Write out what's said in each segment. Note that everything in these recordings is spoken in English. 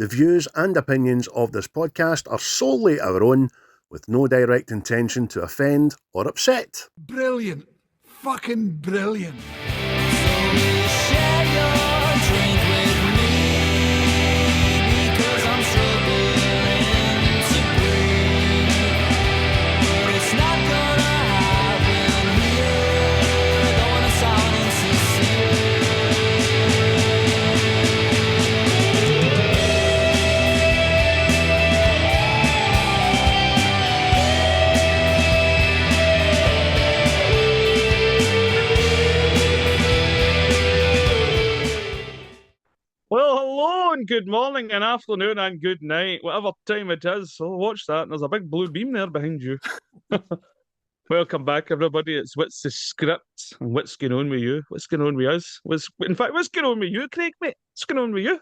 The views and opinions of this podcast are solely our own, with no direct intention to offend or upset. Brilliant. Fucking brilliant. Well, hello and good morning and afternoon and good night, whatever time it is. So watch that. And there's a big blue beam there behind you. Welcome back, everybody. It's Whit's the script. And what's going on with you? What's going on with us? What's going on with you, Craig, mate? What's going on with you?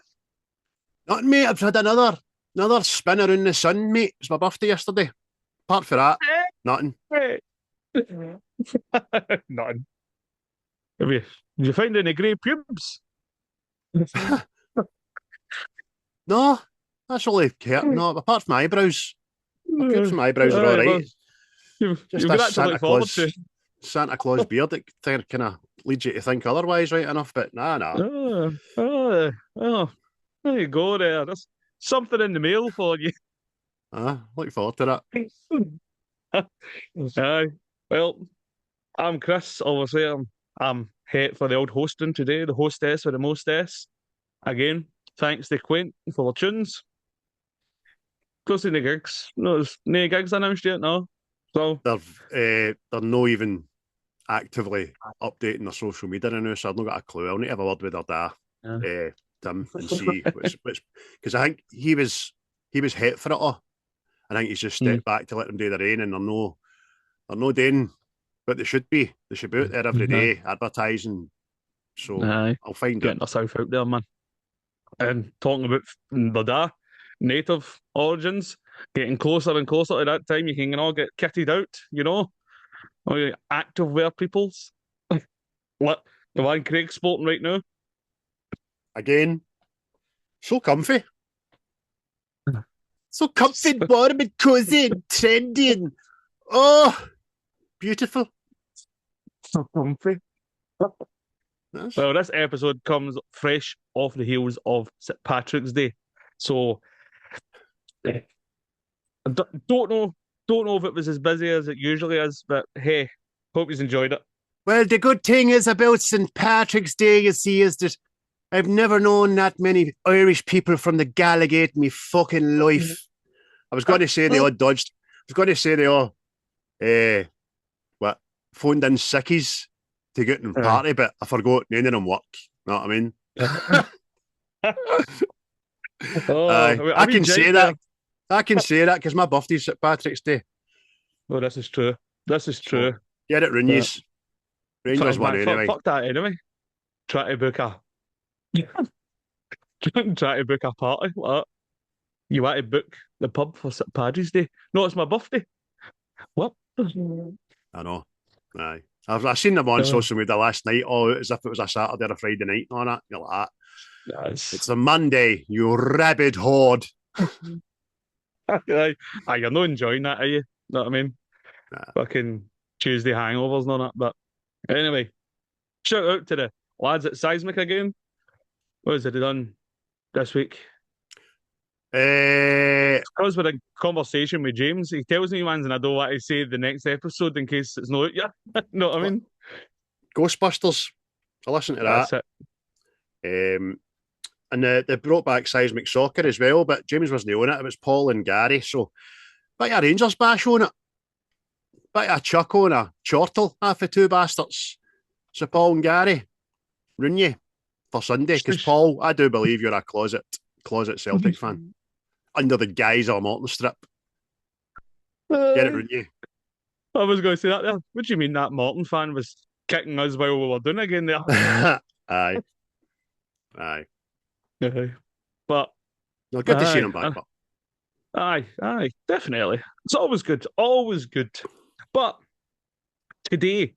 Nothing, mate. I've had another spin around the sun, mate. It was my birthday yesterday. Apart from that, nothing. Nothing. Did you find any grey pubes? No, that's all I've kept. No, apart from my eyebrows. My pubes and my eyebrows are all right. You've Just got a that to look forward to. Santa Claus beard that kind of leads you to think otherwise, right enough, but nah. Oh, there you go there. There's something in the mail for you. Look forward to that. Aye. Well, I'm Chris, obviously. I'm head for the old hosting today, the hostess or the mostess. Again, thanks to Quaid for the tunes. Close to the gigs. No, there's no gigs announced yet, no. So They're not even actively updating their social media now, so I've not got a clue. I'll need to have a word with their dad, Tim, and see which because I think he was hit for it all. I think he's just stepped back to let them do their own, and they're no doing what they should be. They should be out there every day advertising. So I'll find getting herself out there, man. And talking about the da native origins, getting closer and closer to that time, you can all get kitted out, you know, or active wear peoples. What the one Craig's sporting right now? Again, so comfy. So comfy, warm and cozy and trendy and beautiful. So comfy. Well, this episode comes fresh off the heels of St. Patrick's Day, so I don't know if it was as busy as it usually is, but hey, hope you've enjoyed it. Well, the good thing is about St. Patrick's Day, you see, is that I've never known that many Irish people from the Gallagate in my fucking life. I was going to say they all dodged. I was going to say they all phoned in sickies to get in party, but I forgot none of them work. Know what I mean? I can say that. I can say that because my birthday's St. Patrick's Day. Oh, this is true. So, get it, Rangers. Rangers won anyway. Fuck that anyway. Try to book a party. What? You want to book the pub for St. Paddy's Day? No, it's my birthday. What? I know. Aye. I've seen them on social media last night, as if it was a Saturday or a Friday night and all that. You're like, it's a Monday, you rabid horde. Aye, you're not enjoying that, are you? Know what I mean? Nah. Fucking Tuesday hangovers and all that. But anyway, shout out to the lads at Seismic again. What has it done this week? I was with a conversation with James. He tells me ones and I don't want to say the next episode in case it's not out yet. Know what I mean? Ghostbusters. I listened to that. That's it. And they brought back Seismic Soccer as well, but James wasn't on it. It was Paul and Gary. So, bit of a Rangers bash on it. Bit of a chuck on a chortle, half the two bastards. So, Paul and Gary, ruin you for Sunday. Because, Paul, I do believe you're a closet Celtic fan. Under the guise of a Morton strip. Get it, ruin you. I was going to say that there. What do you mean that Morton fan was kicking us while we were doing it again there? Aye. But no, good to see him back. Aye, definitely. It's always good. But today,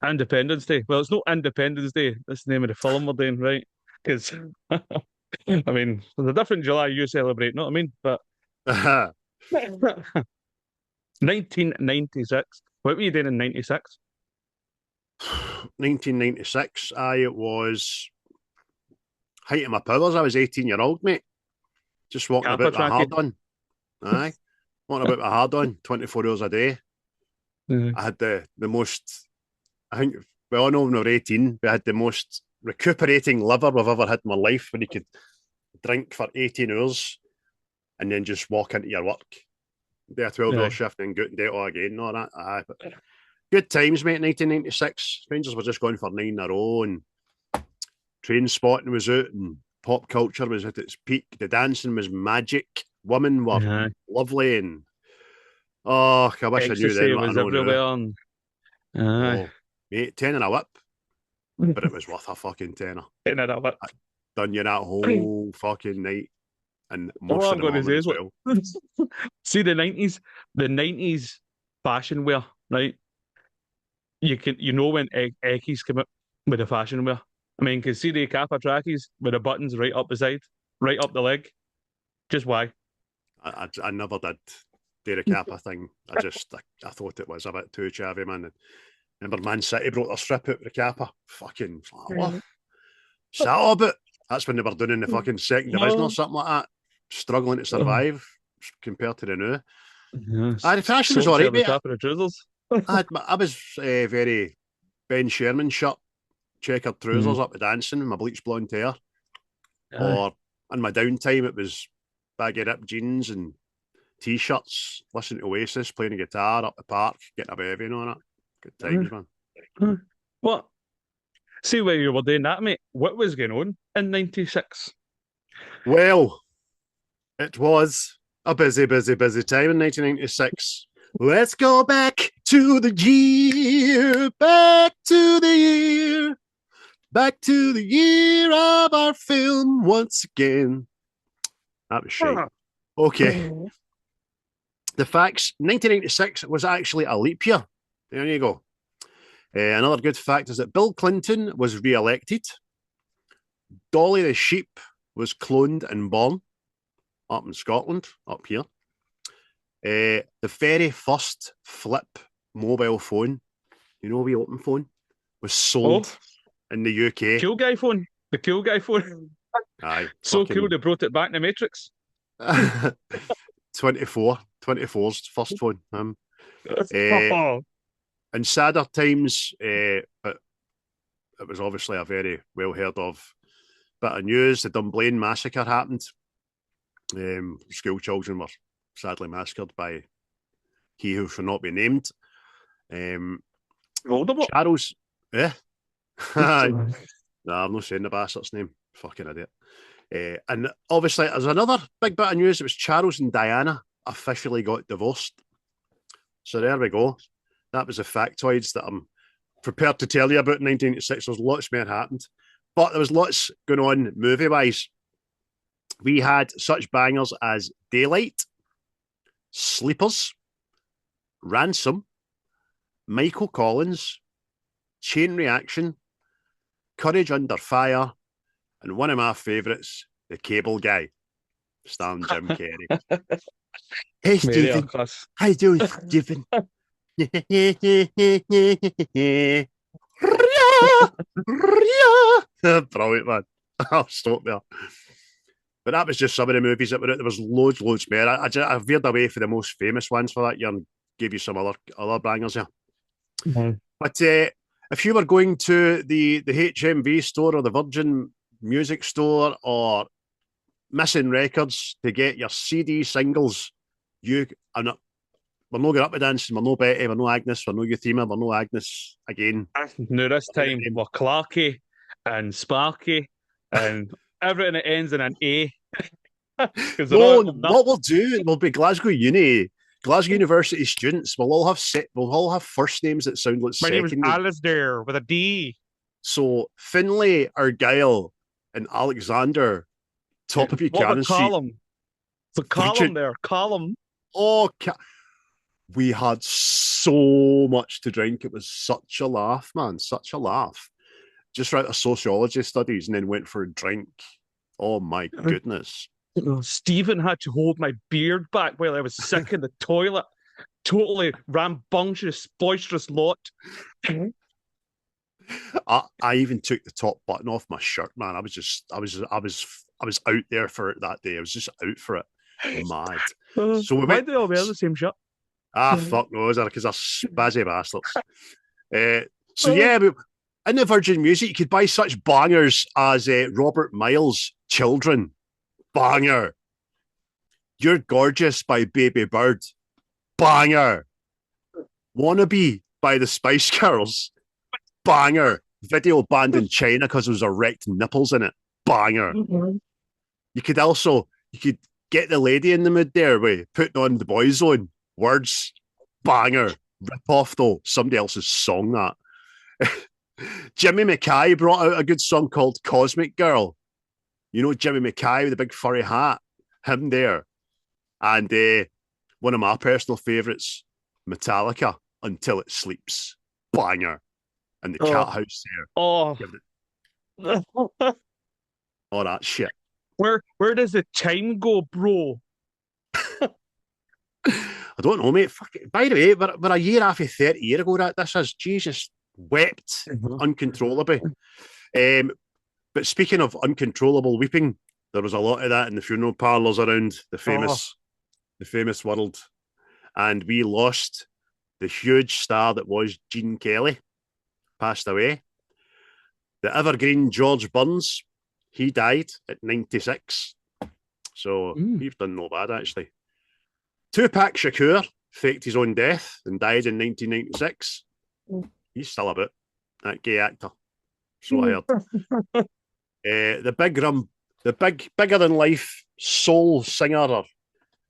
Independence Day. Well, it's not Independence Day. That's the name of the film we're doing, right? Because I mean, there's a different July you celebrate, know what I mean? But 1996. What were you doing in 96? 1996, it was height of my powers. I was 18-year-old, mate. Just walking Kappa about with a hard tracking. on. Aye. Walking about with a hard on 24 hours a day. I had the most, I think, we all know when we were 18, we had the most recuperating liver we've ever had in my life when you could drink for 18 hours and then just walk into your work. Do a 12-hour shift and go and do it all again and all that. Aye, but good times, mate, 1996. Rangers were just going for 9 in a row and train spotting was out and pop culture was at its peak. The dancing was magic. Women were lovely and I wish I knew then what I was know everywhere. now. And, oh, mate, 10 and a whip, but it was worth a fucking tenner. 10 and a whip. I done you that whole fucking night and most All of I'm the going to morning say as is, well. see the 90s fashion wear, right? You know when Eckies come up with the fashion wear. I mean, because see the Kappa trackies with the buttons right up the side, right up the leg. Just why? I never did do the Kappa thing. I thought it was a bit too chavvy, man. Remember Man City brought their strip out with the Kappa. Fucking what? What's that all about? That's when they were doing in the fucking second division or something like that. Struggling to survive compared to the new. The fashion was all right, mate. I was very Ben Sherman shirt, checkered trousers up the dancing, my bleached blonde hair. Or in my downtime, it was baggy ripped jeans and t-shirts, listening to Oasis, playing a guitar up the park, getting a bevy and all that. Good times, man. What? See where you were doing that, mate. What was going on in 96? Well, it was a busy time in 1996. Let's go back to the year, back to the year of our film once again. That was shit. Okay. The facts, 1986 was actually a leap year. There you go. Another good fact is that Bill Clinton was re-elected. Dolly the sheep was cloned and born up in Scotland, up here. The very first flip mobile phone, you know, wee open phone, was sold in the UK. Cool guy phone. The cool guy phone. Aye. So cool they brought it back in the Matrix. 24's first phone. In sadder times, but it was obviously a very well heard of bit of news. The Dunblane massacre happened. School children were sadly massacred by he who shall not be named. Charles, no, I'm not saying the bastard's name. Fucking idiot. And obviously, there's another big bit of news. It was Charles and Diana officially got divorced. So there we go. That was the factoids that I'm prepared to tell you about in 1986. There's lots more happened. But there was lots going on movie-wise. We had such bangers as Daylight, Sleepers, Ransom, Michael Collins, Chain Reaction, Courage Under Fire, and one of my favourites, The Cable Guy, starring Jim Carrey. Hey, Stephen. How you doing, Stephen? Brilliant, man. I'll stop there. But that was just some of the movies that were out. There was loads more. I veered away for the most famous ones for that year and gave you some other bangers here. But if you were going to the HMV store or the Virgin Music Store or Missing Records to get your CD singles, we're not going up to dancing. We're no Betty, we're no Agnes, we're no Euthema, we're no Agnes again. No, this time we're Clarky and Sparky and everything that ends in an A. No, what we'll do, we'll be Glasgow University students. We'll all have first names that sound like second names. My name is Alistair with a D. So Finlay, Argyle, and Alexander, top of your Buchanan Street. The column there, column. Oh, we had so much to drink. It was such a laugh, man. Such a laugh. Just out of sociology studies and then went for a drink Oh my goodness. Stephen had to hold my beard back while I was sick in the toilet. Totally rambunctious, boisterous lot. I even took the top button off my shirt, man. I was out there for it that day. I was just out for it. Mad. So we Why went. do they all wear the same shirt? Fuck knows, because they're spazzy bastards. So yeah, in the Virgin Music, you could buy such bangers as Robert Miles' Children. Banger. You're Gorgeous by Baby Bird. Banger. Wannabe by the Spice Girls. Banger. Video banned in China because there was erect nipples in it. Banger. You could get the lady in the mood there with putting on the Boy Zone. Words. Banger. Rip off though. Somebody else's song that. Jimmy Mackay brought out a good song called Cosmic Girl. You know Jimmy Mackay with the big furry hat? Him there. And one of my personal favourites, Metallica, Until It Sleeps. Banger. And the cat house there. Oh. All that shit. Where does the time go, bro? I don't know, mate. Fuck it. By the way, we're a year after 30 years ago that this is. Jesus, wept uncontrollably. But speaking of uncontrollable weeping, there was a lot of that in the funeral parlours around the famous world. And we lost the huge star that was Gene Kelly. Passed away. The evergreen George Burns, he died at 96. So he's done no bad, actually. Tupac Shakur faked his own death and died in 1996. He's still about, that gay actor. So I heard. The bigger than life soul singer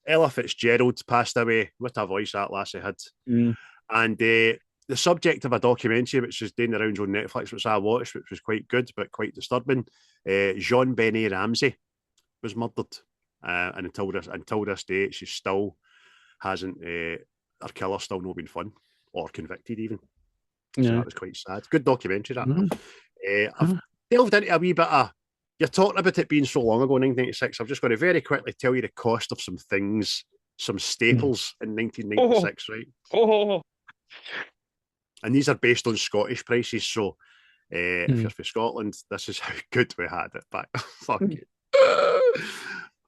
Ella Fitzgerald passed away. What a voice that lassie had. And the subject of a documentary which is doing the rounds on Netflix, which I watched, which was quite good but quite disturbing. Jean Benet Ramsey was murdered, and until this day, she still hasn't. Her killer still not been found or convicted even. So that was quite sad. Good documentary that. I've delved into a wee bit of. You're talking about it being so long ago, 1996. I'm just going to very quickly tell you the cost of some things, some staples in 1996, right? And these are based on Scottish prices. So if you're from Scotland, this is how good we had it back. Fuck you.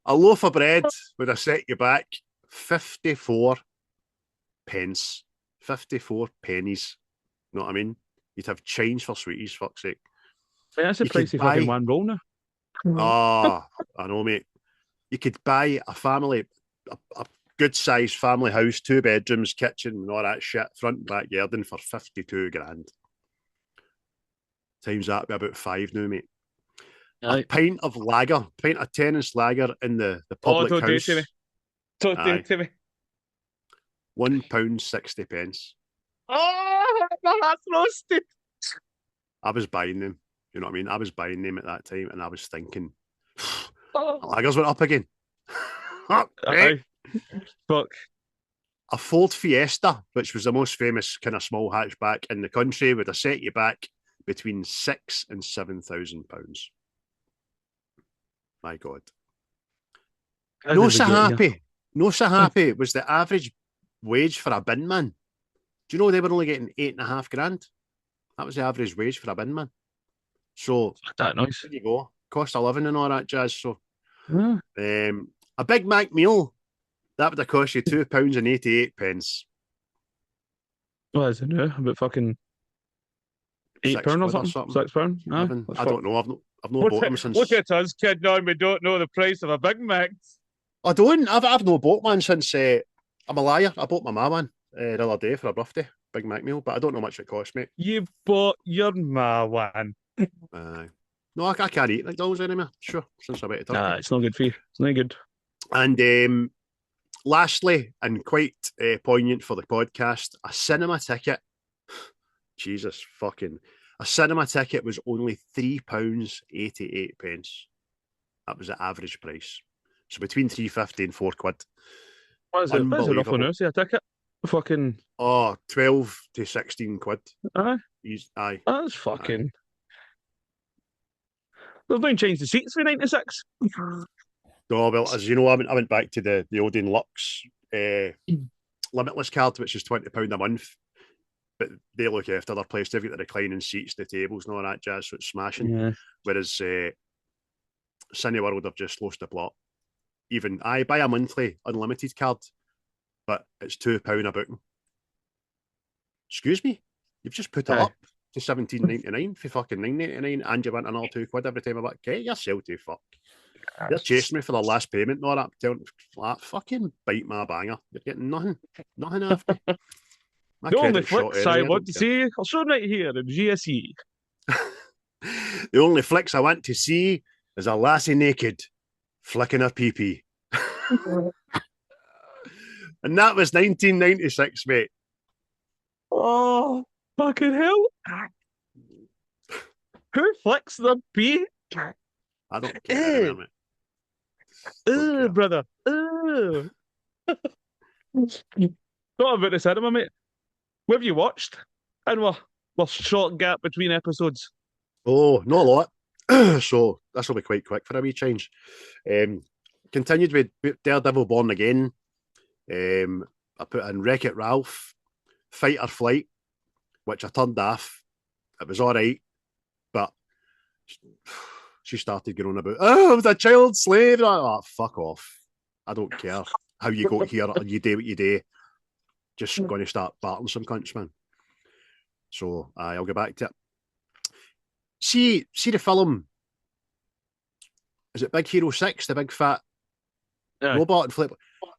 A loaf of bread would have set you back 54 pence. 54 pennies. You know what I mean? You'd have change for sweeties, fuck's sake. That's the price of fucking one roll now. I know, mate. You could buy a family, a good-sized family house, 2 bedrooms, kitchen, and all that shit, front and back garden for 52 grand. Times that by about 5 now, mate. A pint of Tennent's lager in the public house. Don't do it to me. £1.60. Oh, my heart's roasted. I was buying them. You know what I mean? I was buying them at that time, and I was thinking, lagers went up again. Fuck. A Ford Fiesta, which was the most famous kind of small hatchback in the country, would have set you back between £6,000 and £7,000. My God. No so happy was the average wage for a bin man. Do you know they were only getting 8.5 grand? That was the average wage for a bin man. So that nice. There you go. Cost of living and all that jazz. So a Big Mac meal, that would have cost you £2.88. What is it now? About fucking £8 or something? £6? I don't know. I've not bought them since. Look at us kidding on. We don't know the price of a Big Mac. I don't. I've not bought one since. I'm a liar. I bought my mum one the other day for a birthday Big Mac meal, but I don't know how much it cost, mate. You bought your ma one. No, I can't eat McDonald's anymore. Sure, since I went to Turkey. It's not good for you. It's not good. And lastly, and quite poignant for the podcast, a cinema ticket. Jesus fucking. A cinema ticket was only £3.88. That was the average price. So between £3.50 and £4. What is it? What is it roughly now? See a ticket? Fucking 12 to 16 quid. Aye. Aye. That's fucking. They've not changed the seats for 96. No, well, as you know, I went back to the Odeon Lux limitless card, which is £20 a month. But they look after their place. They've got the reclining seats, the tables, and all that jazz, so it's smashing. Yeah. Whereas Cineworld have just lost the plot. Even I buy a monthly unlimited card, but it's £2 a booking. Excuse me, you've just put it up to £17.99 for fucking £9.99, and you want another £2 every time I buy. Get yourself to fuck. They're chasing me for the last payment and all that. Telling flat fucking bite my banger. You're getting nothing after. The only flicks I want to see are shown right here in GSE. The only flicks I want to see is a lassie naked flicking her pee-pee. And that was 1996, mate. Oh, fucking hell. Who flicks their pee? I don't care, mate. Brother. Thought about the cinema, mate. What have you watched? And we're short gap between episodes. Oh, not a lot. So this will be quite quick for a wee change. Continued with Daredevil Born Again. I put in Wreck-It Ralph, Fight or Flight, which I turned off. It was all right, but she started going on about, oh, I was a child slave. And fuck off. I don't care how you got here or you do what you do. Just going to start battling some cunts, man. So I'll get back to it. See the film. Is it Big Hero 6, the big fat robot and flip?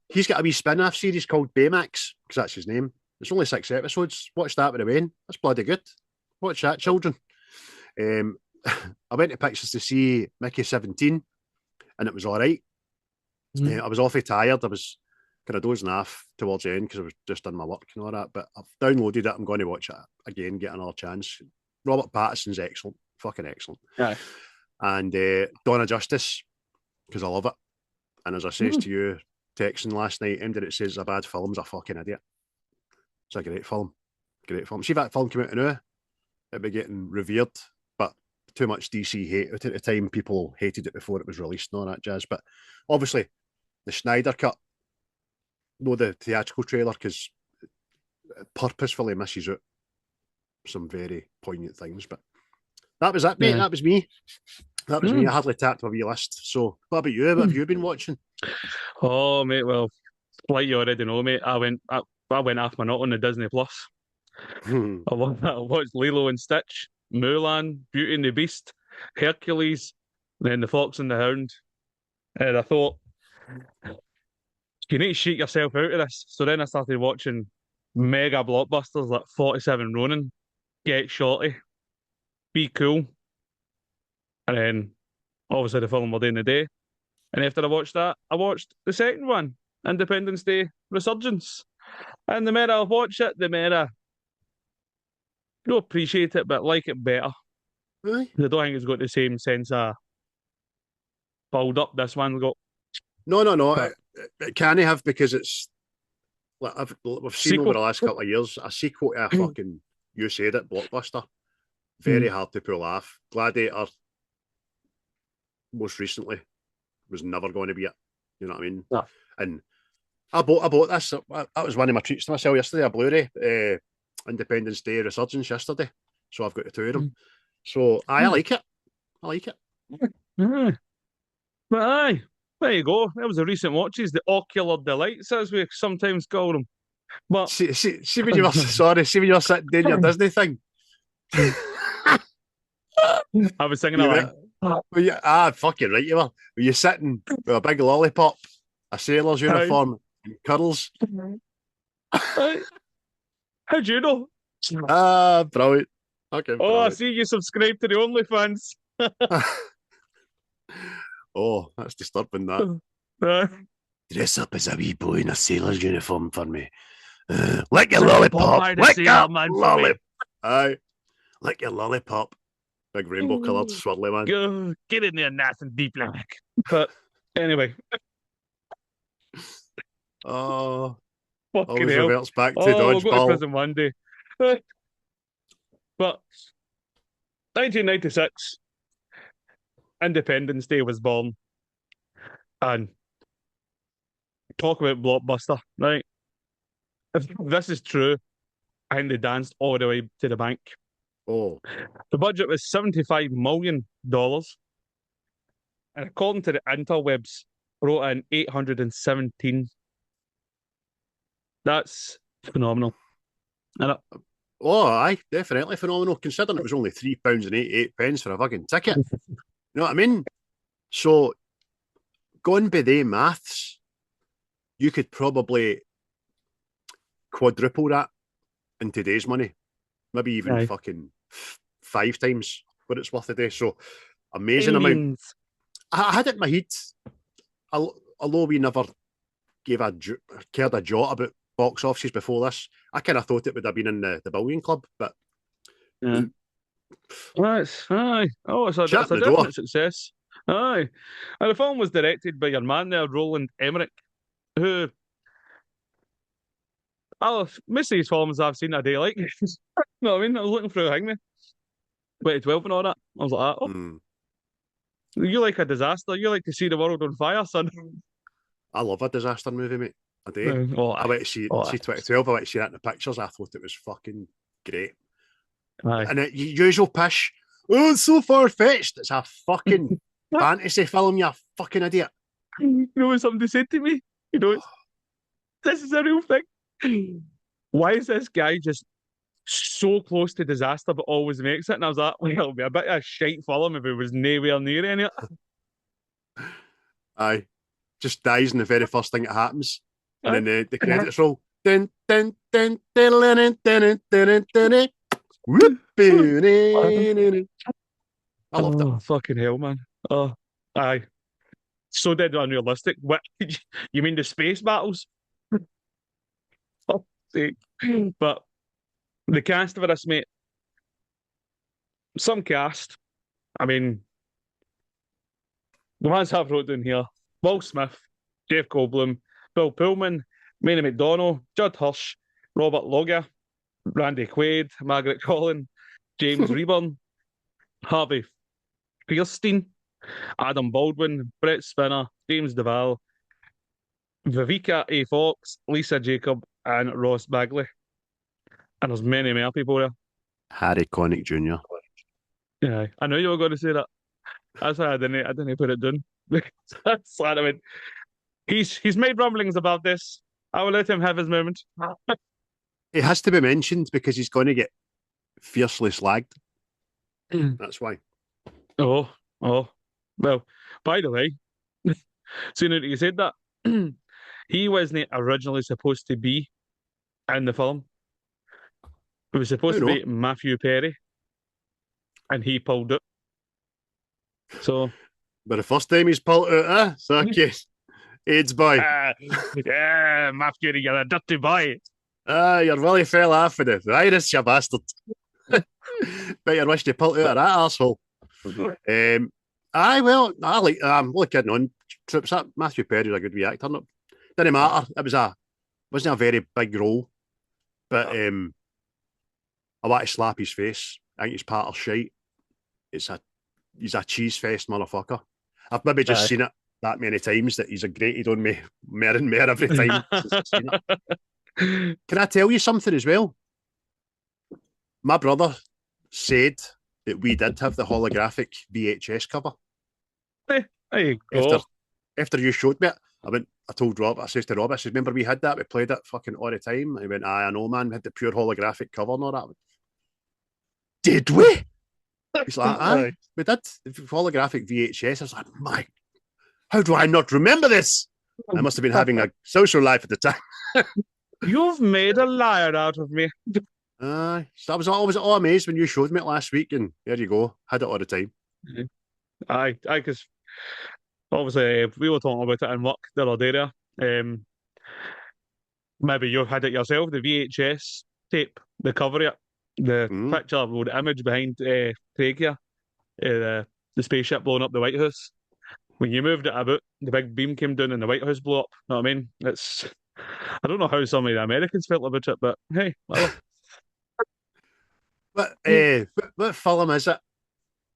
He's got a wee spin-off series called Baymax, because that's his name. It's only 6 episodes. Watch that with a Wayne. That's bloody good. Watch that, children. I went to Pictures to see Mickey 17, and it was all right. I was awfully tired. I was kind of dozing off towards the end because I was just done my work and all that. But I've downloaded it. I'm going to watch it again, get another chance. Robert Pattinson's excellent. Fucking excellent. Yeah. And Donna Justice, because I love it. And as I says to you, texting last night, him that it says it's a bad film's a fucking idiot. It's a great film. Great film. See if that film came out now, it'd be getting revered, but too much DC hate. At the time, people hated it before it was released and all that jazz. But obviously, the Snyder Cut, no, the theatrical trailer, because it purposefully misses out some very poignant things. But that was it, mate. Yeah. That was me. That was me. I hardly tapped my wee list. So, what about you? What have you been watching? Oh, mate, well, like you already know, mate, I went off my nut on the Disney Plus. I watched Lilo and Stitch, Mulan, Beauty and the Beast, Hercules, then The Fox and the Hound. And I thought, you need to shake yourself out of this. So then I started watching mega blockbusters like 47 Ronin, Get Shorty, Be Cool, and then obviously the film we're doing today. And after I watched that, I watched the second one, Independence Day, Resurgence. And the more I watch it, the more I don't appreciate it, but like it better. Really? I don't think it's got the same sense of build up this one's got. No. It can have, because it's like we've seen sequel. Over the last couple of years a sequel to a fucking, you said it, blockbuster. Very hard to pull off. Gladiator, most recently, was never going to be it. You know what I mean? No. And I bought this. That was one of my treats to myself yesterday. A Blu-ray, Independence Day Resurgence yesterday. So I've got the two of them. So I like it. I like it. But aye, there you go. That was the recent watches, the ocular delights, as we sometimes call them. But see when you were see when you were sitting doing your Disney thing. I was singing along. Fucking right you were. Were you sitting with a big lollipop, a sailor's uniform, and curls? How'd you know? Brilliant. Okay. Oh, I see you subscribe to the OnlyFans. Oh, that's disturbing, that. Dress up as a wee boy in a sailor's uniform for me. Lick your lollipop. Lick your lollipop. Aye. Lick your lollipop. Big rainbow coloured swirly man. Go, get in there nice and deep like. But anyway. Oh. Fucking always hell. Reverts back to we'll go to dodgeball. prison one day. But 1996. Independence Day was born, and talk about blockbuster, right? If this is true, I think they danced all the way to the bank. Oh, The budget was $75 million, and according to the interwebs, wrote in 817. That's phenomenal. And aye, definitely phenomenal. Considering it was only £3.88 for a fucking ticket. You know what I mean? So, going by the maths, you could probably quadruple that in today's money. Maybe even Aye. fucking 5 times what it's worth a day. So, amazing amount. I had it in my head, although we never cared a jot about box offices before this, I kind of thought it would have been in the Billion Club, but Yeah. Aye. Oh, it's a definite success. Aye. And the film was directed by your man there, Roland Emmerich, who most of these films I've seen a day like. You know what I mean? I was looking through Hangman 2012 and all that. I was like, oh, you like a disaster. You like to see the world on fire, son. I love a disaster movie, mate. I do. I went to see 2012. I went to see that in the pictures. I thought it was fucking great. Aye. And usual pish. Oh, it's so far-fetched. It's a fucking fantasy film, you fucking idiot. You know what somebody said to me? You know, this is a real thing. Why is this guy just so close to disaster but always makes it? And I was like, well, it'll be a bit of a shite film if it was nowhere near any of it. Aye. Just dies in the very first thing that happens. And then the credits roll. Dun, dun, dun, dun, dun, dun, dun, dun, dun. I loved it. Fucking hell, man. Oh, aye. So dead unrealistic. What? You mean the space battles? Oh, sake. But the cast for this, mate. Some cast. I mean, the ones I've wrote down here: Will Smith, Jeff Goldblum, Bill Pullman, Manny McDonnell, Judd Hirsch, Robert Loggia, Randy Quaid, Margaret Colin, James Reburn, Harvey Firestein, Adam Baldwin, Brett Spinner, James Duvall, Vivica A. Fox, Lisa Jacob, and Ross Bagley. And there's many more people there. Harry Connick Jr. Yeah, I know you were going to say that. That's why I didn't put it down. That's what I mean. He's made rumblings about this. I will let him have his moment. It has to be mentioned because he's going to get fiercely slagged. That's why. Oh. Well, by the way, seeing that you said that, he wasn't originally supposed to be in the film. It was supposed to be Matthew Perry, and he pulled it. So, but the first time he's pulled it out, so yes, AIDS boy. Yeah, Matthew, you're a dirty boy. You really fell off with the virus, you bastard. Better wish you pulled out of that arsehole. I like I'm looking on trips up. Matthew Perry's a good wee actor. Didn't matter. Wasn't a very big role. But I want to slap his face. I think he's part of shite. He's a cheese fest motherfucker. I've maybe just seen it that many times that he's grated on me more and more every time since I've seen it. Can I tell you something as well? My brother said that we did have the holographic VHS cover. There you go. After you showed me it, I told Rob, I says to Rob, I says, remember we had that? We played it fucking all the time. He went, aye, I know, man. We had the pure holographic cover and all that. Did we? He's like, aye, we did. The holographic VHS. I was like, my, how do I not remember this? I must have been having a social life at the time. You've made a liar out of me. So I was all amazed when you showed me it last week, and there you go. Had it all the time. Aye, because obviously we were talking about it in work the other day there. Maybe you've had it yourself, the VHS tape, the cover of it, the picture or the image behind Craig here, the spaceship blowing up the White House. When you moved it about, the big beam came down and the White House blew up. You know what I mean? I don't know how some of the Americans felt about it, but hey, well. What film is it?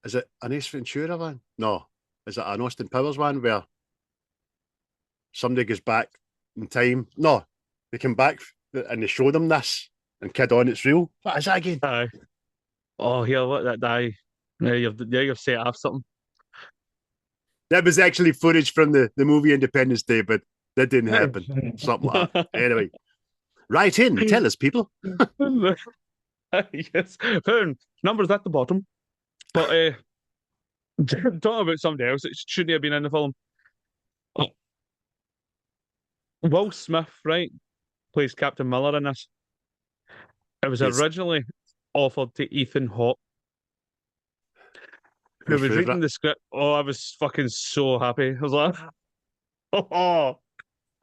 Is it an Ace Ventura one? No, is it an Austin Powers one where somebody goes back in time? No, they come back and they show them this and kid on it's real. What is that again? Aye. Oh, here, what that die? You've set off something. That was actually footage from the movie Independence Day, but that didn't happen. Something like that. Anyway, write in, tell us, people. Yes, found numbers at the bottom. But talking about somebody else that shouldn't have been in the film. Oh, Will Smith, right, plays Captain Miller in this. It was Yes. originally offered to Ethan Hawke, who Your was reading favourite? the script. Oh, I was fucking so happy. I was like, oh,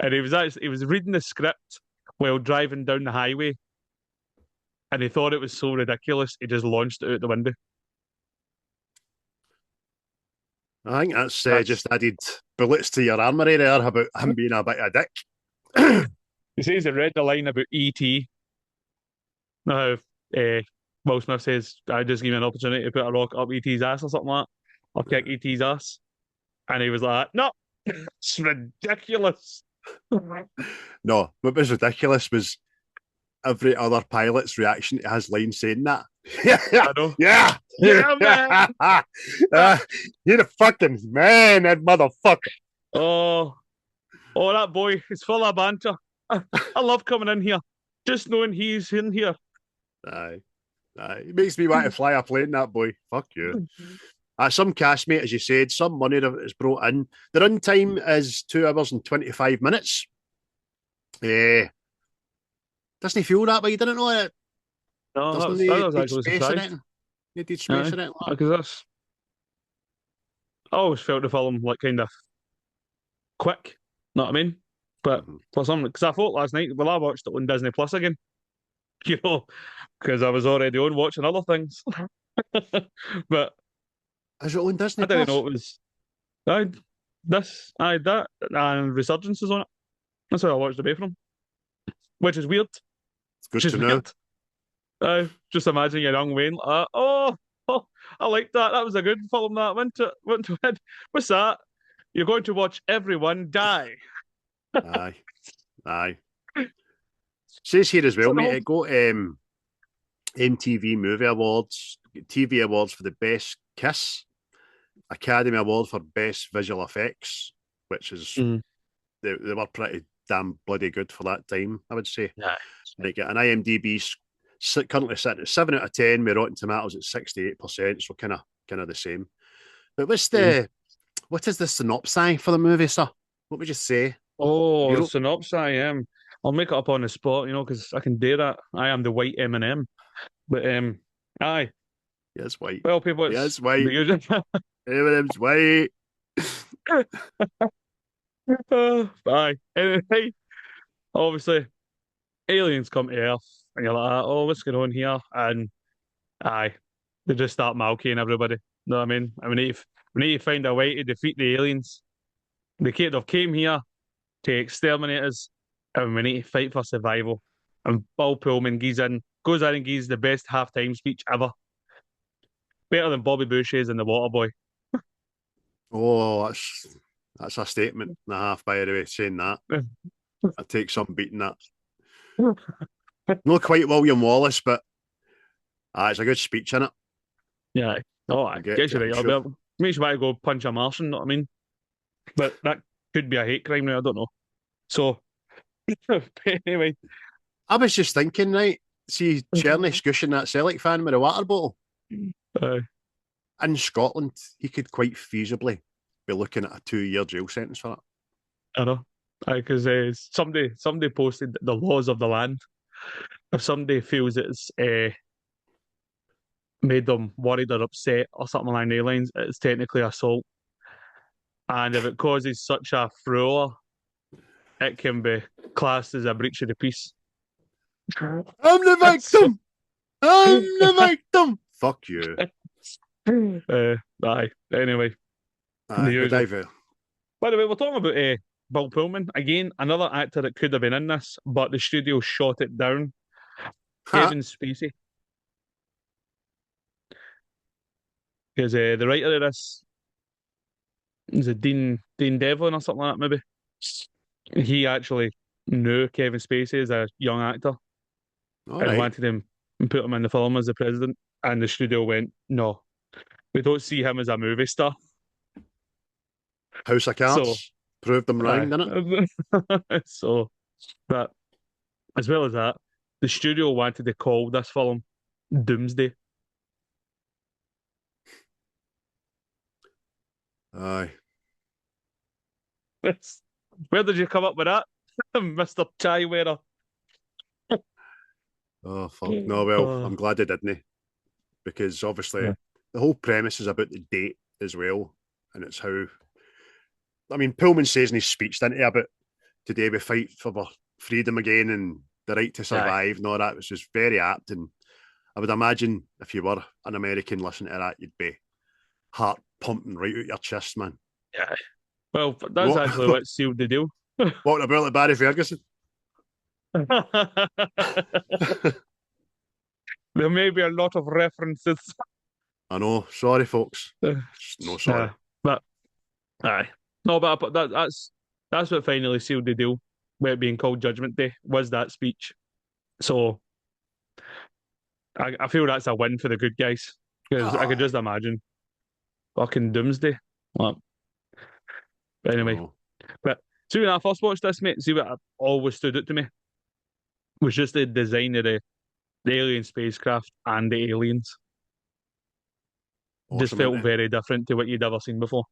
and he was reading the script while driving down the highway, and he thought it was so ridiculous, he just launched it out the window. I think that's That's just added bullets to your armoury there about him being a bit of a dick. He says he read the line about E.T. Now, Will Smith says, I just give me an opportunity to put a rock up E.T.'s ass or something like that. I'll kick E.T.'s ass. And he was like, no, it's ridiculous. No, what was ridiculous was every other pilot's reaction to his line saying that. I know. Yeah. Yeah, man. You're the fucking man, that motherfucker. Oh, that boy is full of banter. I love coming in here, just knowing he's in here. Aye. It makes me want to fly a plane, that boy. Fuck you. Some castmate, as you said, some money that is brought in. The runtime is 2 hours and 25 minutes. Doesn't he feel that way? You didn't know it. No, Doesn't that he was need actually space in surprised. it? He did space in Aye, it. because that's. I always felt the film like kind of quick. Know what I mean? But for some, because I thought last night, well, I watched it on Disney Plus again. You know, because I was already on watching other things. But Is it on Disney I didn't know Plus? it was. That, and Resurgence is on it. That's how I watched the bay from, which is weird. It's Which good is to know. weird. Just imagine your young Wayne like, I like that. That was a good film. That went to win. What's that? You're going to watch everyone die. Aye. Aye. Says here as well, So the mate, whole it got MTV Movie Awards, TV Awards for the Best Kiss, Academy Award for Best Visual Effects, which is, Mm. they were pretty damn bloody good for that time, I would say. Yeah. They get an IMDb currently sitting at 7 out of 10, with Rotten Tomatoes at 68%, so kind of the same. But what is the synopsis for the movie, sir? What would you say? Oh, You the don't, synopsis. I'll make it up on the spot, because I can do that. I am the white M&M. But aye. yes, white. Well, people, it's Yes, the white. usual. Eminem's white. Aye. Anyway, obviously, aliens come to Earth, and you're like, oh, what's going on here? And aye, they just start malking everybody. Know what I mean? And we need to find a way to defeat the aliens. They've came here to exterminate us, and we need to fight for survival. And Bill Pullman goes in and gives the best halftime speech ever. Better than Bobby Bushes and the Waterboy. Oh, that's a statement and a half, by the way, saying that. I take some beating that. Not quite William Wallace, but it's a good speech in it. Yeah. Oh, I Get guess you, you're I'm right. sure. Makes you want to go punch a Martian, know what I mean? But that could be a hate crime now, I don't know. So, anyway. I was just thinking, right? See, Cherny scushing that Celtic fan with a water bottle. Uh, In Scotland, he could quite feasibly be looking at a 2-year jail sentence for it. I know. Because somebody posted the laws of the land. If somebody feels it's made them worried or upset or something along those lines, it's technically assault. And if it causes such a furor, it can be classed as a breach of the peace. I'm the victim! I'm the victim! Fuck you. Aye. Anyway, the We usual. dive out. By the way, we're talking about Bill Pullman again, another actor that could have been in this, but the studio shot it down. Kevin Spacey, because the writer of this is it Dean Devlin or something like that, maybe? He actually knew Kevin Spacey as a young actor All and right. wanted him and put him in the film as the president. And the studio went, no, we don't see him as a movie star. House of So, Cards proved them wrong, didn't it? so, but as well as that, the studio wanted to call this film Doomsday. Aye. Where did you come up with that, Mr. Chai Wearer? Oh, fuck. No, well, Oh, I'm glad they didn't. Because obviously yeah. the whole premise is about the date as well. And it's how, I mean, Pullman says in his speech, didn't he, about today we fight for our freedom again and the right to Aye. survive and all that. It was just very apt. And I would imagine if you were an American listening to that, you'd be heart pumping right out your chest, man. Yeah. Well, that's actually what sealed the deal. What about like Barry Ferguson? There may be a lot of references. I know. Sorry, folks. No, sorry. But aye. No, but that's what finally sealed the deal with it being called Judgment Day, was that speech. So I feel that's a win for the good guys. Because I could just imagine fucking Doomsday. Like, but anyway. No. But see, when I first watched this, mate, see what always stood out to me was just the design of the alien spacecraft and the aliens. Awesome, Just felt isn't it? very different to what you'd ever seen before.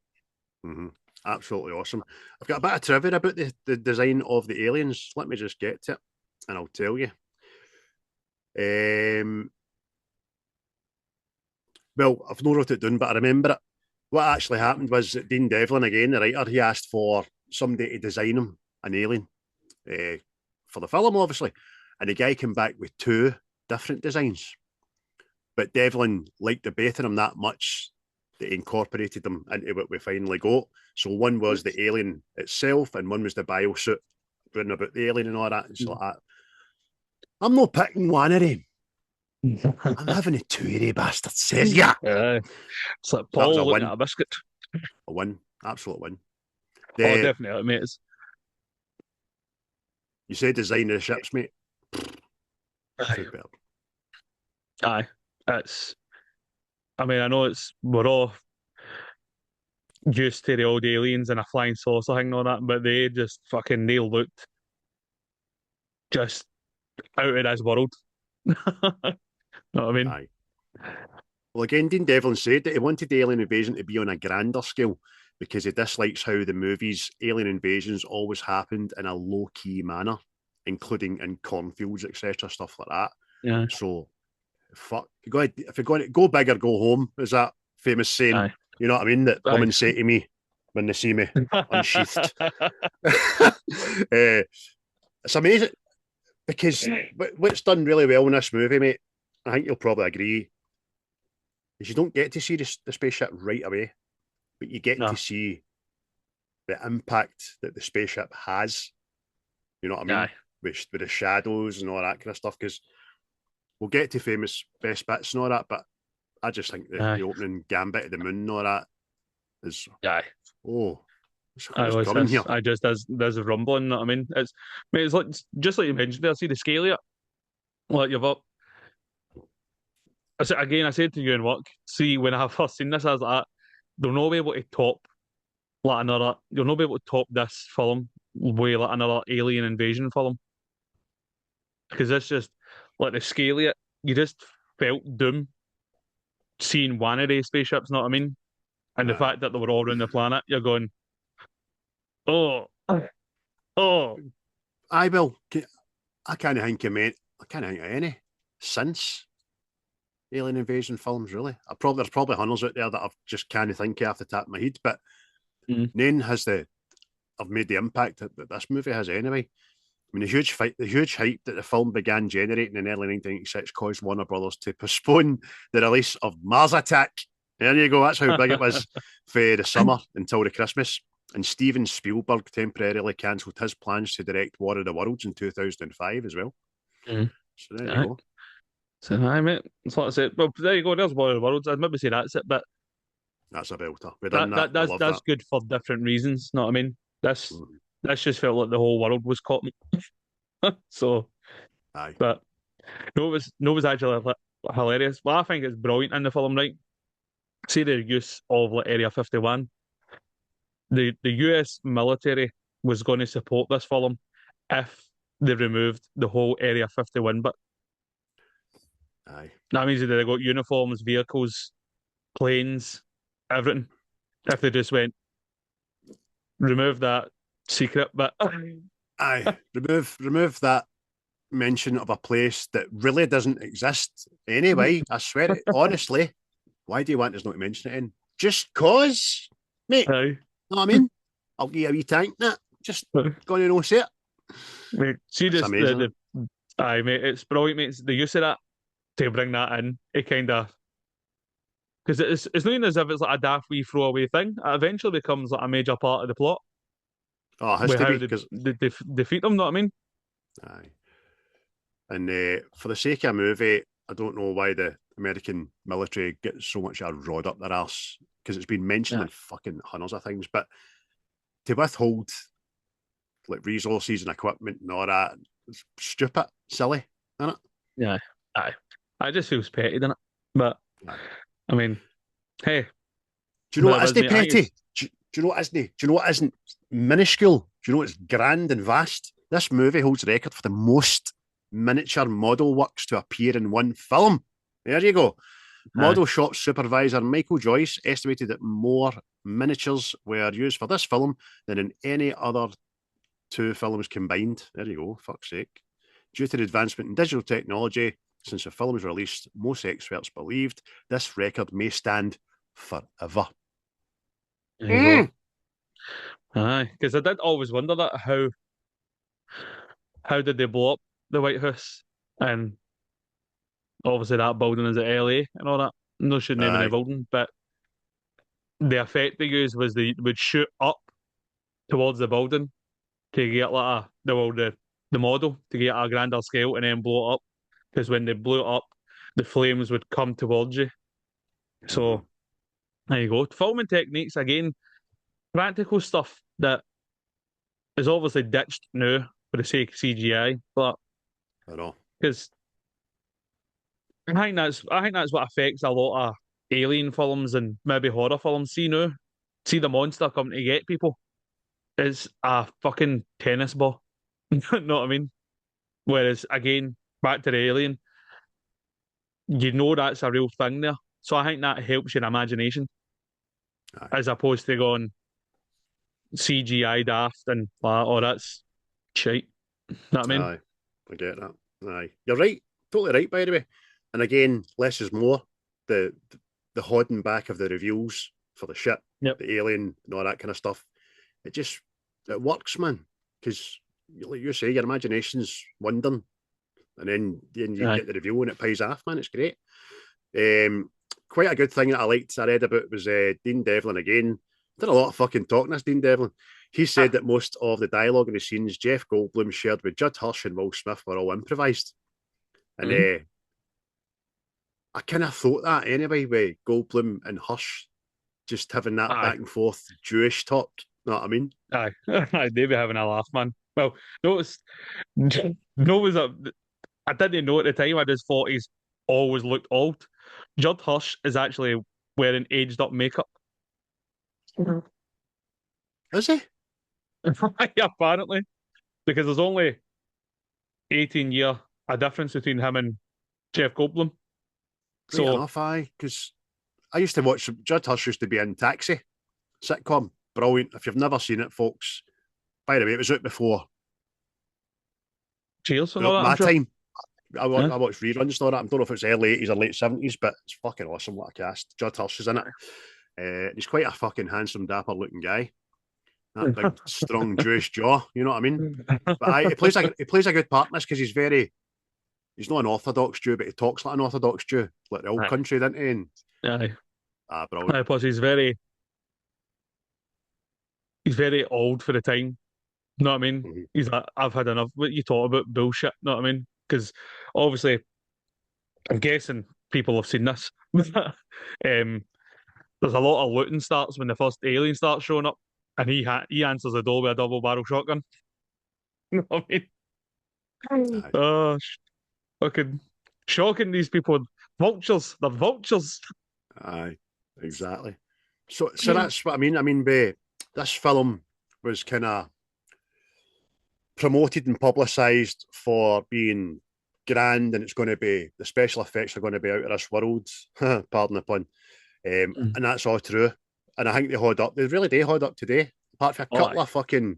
Mm-hmm. Absolutely awesome. I've got a bit of trivia about the design of the aliens. Let me just get to it and I'll tell you. Well, I've not wrote it down, but I remember it. What actually happened was that Dean Devlin, again, the writer, he asked for somebody to design him an alien for the film, obviously. And the guy came back with two different designs. But Devlin liked the both of them that much that he incorporated them into what we finally got. So one was the alien itself, and one was the biosuit, running about the alien and all that. And so like that. I'm not picking one of them. I'm having a two of the bastard, says ya. It's like That was Paul a looking win. at a biscuit. A win. Absolute win. Oh, definitely, mate. You say design of the ships, mate. Aye. Superb. Aye. I mean, I know we're all used to the old aliens and a flying saucer thing and all that, but they looked just out of this world. Know what I mean? Aye. Well, again, Dean Devlin said that he wanted the alien invasion to be on a grander scale because he dislikes how the movies' alien invasions always happened in a low-key manner, including in cornfields, etc., stuff like that. Yeah. So, fuck, if you're going to go big or go home, is that famous saying? Aye. You know what I mean? That Aye. women say to me when they see me unsheathed. It's amazing because what's done really well in this movie, mate, I think you'll probably agree, is you don't get to see the spaceship right away, but you get to see the impact that the spaceship has. You know what I mean? Aye. With the shadows and all that kind of stuff, because we'll get to famous best bits and all that, but I just think the opening gambit of the moon and all that is coming here. I just there's a rumbling, you know what I mean? It's like just like you mentioned there, see the scale of it. Like you've up. I said to you in work, see when I first seen this, I was like, they'll not be able to top you'll not be able to top this film way like another alien invasion film. Because it's just like the scale of it, you just felt doom seeing one of these spaceships, know what I mean? And the fact that they were all around the planet, you're going, oh. I will. I can't think of any since alien invasion films, really. There's probably hundreds out there that I just can't think of off the top of my head, but none have made the impact that this movie has anyway. I mean, the huge hype that the film began generating in early 1986 caused Warner Brothers to postpone the release of Mars Attack. There you go. That's how big it was for the summer until the Christmas. And Steven Spielberg temporarily cancelled his plans to direct War of the Worlds in 2005 as well. So there you go. So, mate. That's what I said. Well, there you go. There's War of the Worlds. I'd maybe say that's it, but That's a belter. We done That, that. I that's love that's that. good for different reasons. Know what I mean? This Mhm. this just felt like the whole world was caught. So, Aye. but no, it was actually hilarious. Well, I think it's brilliant in the film, right? See the use of like Area 51. The US military was going to support this film if they removed the whole Area 51 bit. Aye. That means that they got uniforms, vehicles, planes, everything. If they just went, remove that secret bit. Aye. Remove that mention of a place that really doesn't exist anyway. I swear it. Honestly, why do you want us not to mention it in? Just cause, mate. Aye. Know what I mean? I'll give you a wee tank that. Just gonna no say it. Mate, see It's this amazing. aye, mate, it's brilliant, mate. It's the use of that to bring that in, it kind of because it's not as if it's like a daft wee throwaway thing. It eventually becomes like a major part of the plot Oh, it has with to how be they, because defeat them. Know what I mean? aye. And for the sake of a movie, I don't know why the American military gets so much a rod up their arse because it's been mentioned Yeah, in fucking hundreds of things. But to withhold like resources and equipment and all that, it's stupid, silly, isn't it? yeah, aye. I just feels petty, doesn't it? But Aye. I mean, hey, Do you know but it what was isn't me. I think it's petty? Do you know what isn't? Do you know what isn't minuscule? Do you know what's grand and vast? This movie holds the record for the most miniature model works to appear in one film. There you go. aye, Model shop supervisor Michael Joyce estimated that more miniatures were used for this film than in any other two films combined. There you go, fuck's sake. Due to the advancement in digital technology since the film was released, most experts believed this record may stand forever. there you go. Aye, because I did always wonder that how did they blow up the White House and obviously that building is at LA and all that. No should name any Aye. building, but the effect they used was they would shoot up towards the building to get like the model to get a grander scale and then blow it up. Because when they blew it up, the flames would come towards you. Mhm. So there you go. Filming techniques again, practical stuff that is obviously ditched now for the sake of CGI, but I know. because I think that's what affects a lot of alien films and maybe horror films. See now, see the monster coming to get people. It's a fucking tennis ball. Know what I mean? Whereas again, back to the alien, you know that's a real thing there. So I think that helps your imagination Aye. as opposed to going CGI daft and like, oh, that's shite. Know what I mean? Aye. I get that. Aye. You're right. Totally right, by the way. And again, less is more. The the holding back of the reveals for the ship, Yep. the alien, and all that kind of stuff. It works, man. Because like you say, your imagination's wandering, and then you Aye. get the reveal and it pays off, man. It's great. Quite a good thing that I liked. I read about was Dean Devlin again. Did a lot of fucking talking. This Dean Devlin. He said that most of the dialogue in the scenes Jeff Goldblum shared with Judd Hirsch and Will Smith were all improvised. And Mhm. I kind of thought that anyway, with Goldblum and Hirsch just having that Aye. back and forth Jewish talk. Know what I mean? Aye. Aye. They be having a laugh, man. Well, notice, no was a. I didn't know at the time. I just thought he's always looked old. Judd Hirsch is actually wearing aged up makeup. Is he? Apparently, because there's only 18-year a difference between him and Jeff Goldblum. Right So, enough, aye. Because I used to watch Judd Hirsch used to be in Taxi sitcom. Brilliant. If you've never seen it, folks. By the way, it was out before cheers and all that, I'm my sure. time. Yeah. I watched reruns and all that. I don't know if it's early 80s or late 70s, but it's fucking awesome what a cast. Judd Hirsch is in it. He's quite a fucking handsome, dapper looking guy. That big, strong Jewish jaw. You know what I mean? But he plays a good part in this because he's not an Orthodox Jew, but he talks like an Orthodox Jew, like the old Aye. country, didn't he? And, Aye. brilliant. Aye, plus he's very old for the time. Know what I mean? Mhm. He's like, I've had enough. What you talk about bullshit. Know what I mean? Because obviously, I'm guessing people have seen this. um, there's there's a lot of looting starts when the first alien starts showing up, and he answers the door with a double barrel shotgun. You know what I mean? Aye. Oh, fucking shocking! These people, vultures. They're vultures. Aye, exactly. So that's what I mean. I mean, this film was kind of promoted and publicised for being grand, and it's going to be the special effects are going to be out of this world. Pardon the pun. And that's all true. And I think they hold up. They really do hold up today. Apart from a couple of fucking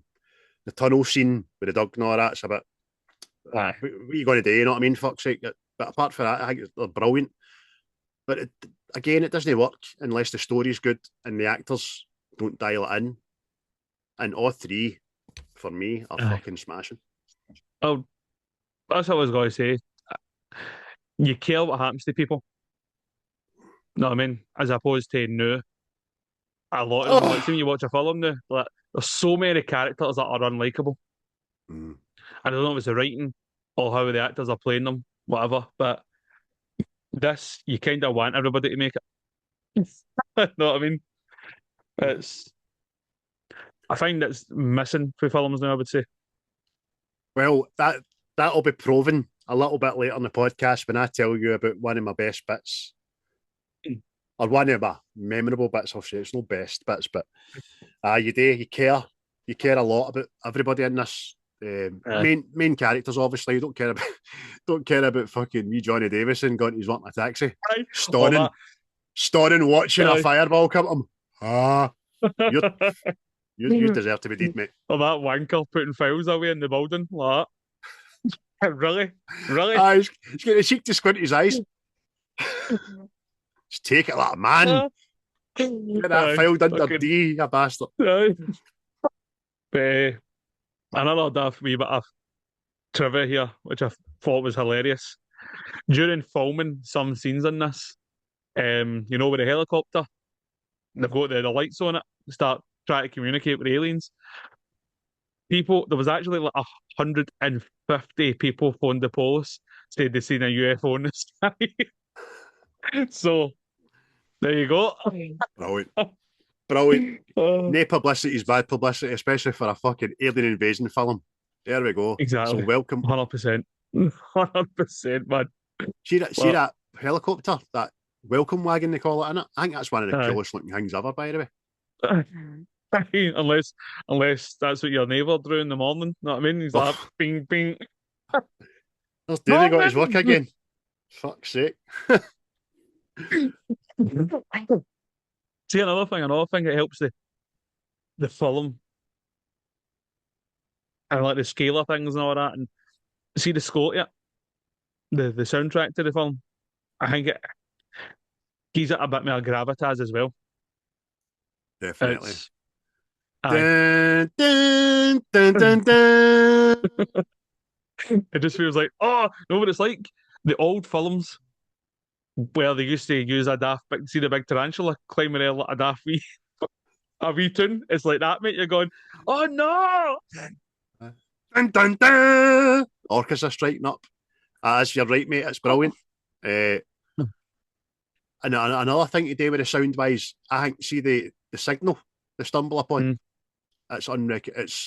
the tunnel scene with the dog and all that, it's a bit. What are you going to do? You know what I mean? Fuck's sake. But apart from that, I think they're brilliant. But it doesn't work unless the story's good and the actors don't dial it in. And all three, for me, are fucking smashing. Oh, that's what I was going to say. You care what happens to people. Know what I mean? As opposed to now, a lot of them, like, see when you watch a film now, like, there's so many characters that are unlikable. I don't know if it's the writing or how the actors are playing them, whatever, but this, you kind of want everybody to make it. Know what I mean? I find it's missing for films now, I would say. Well, that'll be proven a little bit later in the podcast when I tell you about one of my best bits. Or one of my memorable bits, I'll say. It's no best bits, but you care a lot about everybody in this. Main characters, obviously. You don't care about fucking me, Johnny Davison, going to his work in a taxi, stoning, watching a fireball come at him. You deserve to be dead, mate. Or that wanker putting files away in the building, like that. Really? He's got the cheek to squint his eyes. Just take it like a man. Get that filed under D, you bastard. Another daft wee bit of trivia here, which I thought was hilarious. During filming some scenes in this, with the helicopter, they've got the lights on it, start trying to communicate with aliens. There was actually like 150 people phoned the police, said they seen a UFO in the sky. So, there you go. Brilliant. No publicity is bad publicity, especially for a fucking alien invasion film. There we go. Exactly. So welcome. 100%. 100%, man. See that helicopter, that welcome wagon they call it, innit? I think that's one of the coolest looking things ever, by the way. unless that's what your neighbour drew in the morning. Know what I mean? He's like, bing, bing. There's Davey got his work again. Fuck's sake. See, another thing that helps the film and like the scale of things and all that, and see the score to it, the soundtrack to the film, I think it gives it a bit more gravitas as well. Definitely. Dun, dun, dun, dun, dun. It just feels like, know what it's like? The old films where they used to use see the big tarantula climbing out like a daft wee tune. It's like that, mate. You're going, oh no! Dun, dun, dun. Orchestra striking up. As you're right, mate, it's brilliant. And another thing to do with the sound wise, I think, see the signal they stumble upon. It's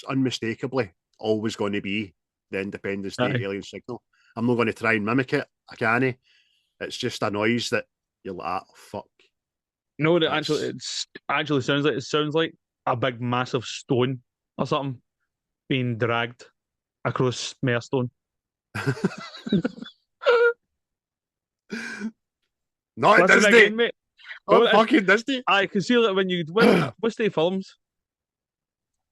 unmistakably always going to be the Independence Day alien signal. I'm not going to try and mimic it. I can't. It's just a noise that you're like, oh, fuck. No, it actually sounds like a big massive stone or something being dragged across Merestone. Not Disney, again, mate. Fucking Disney. I can see that when what's the films?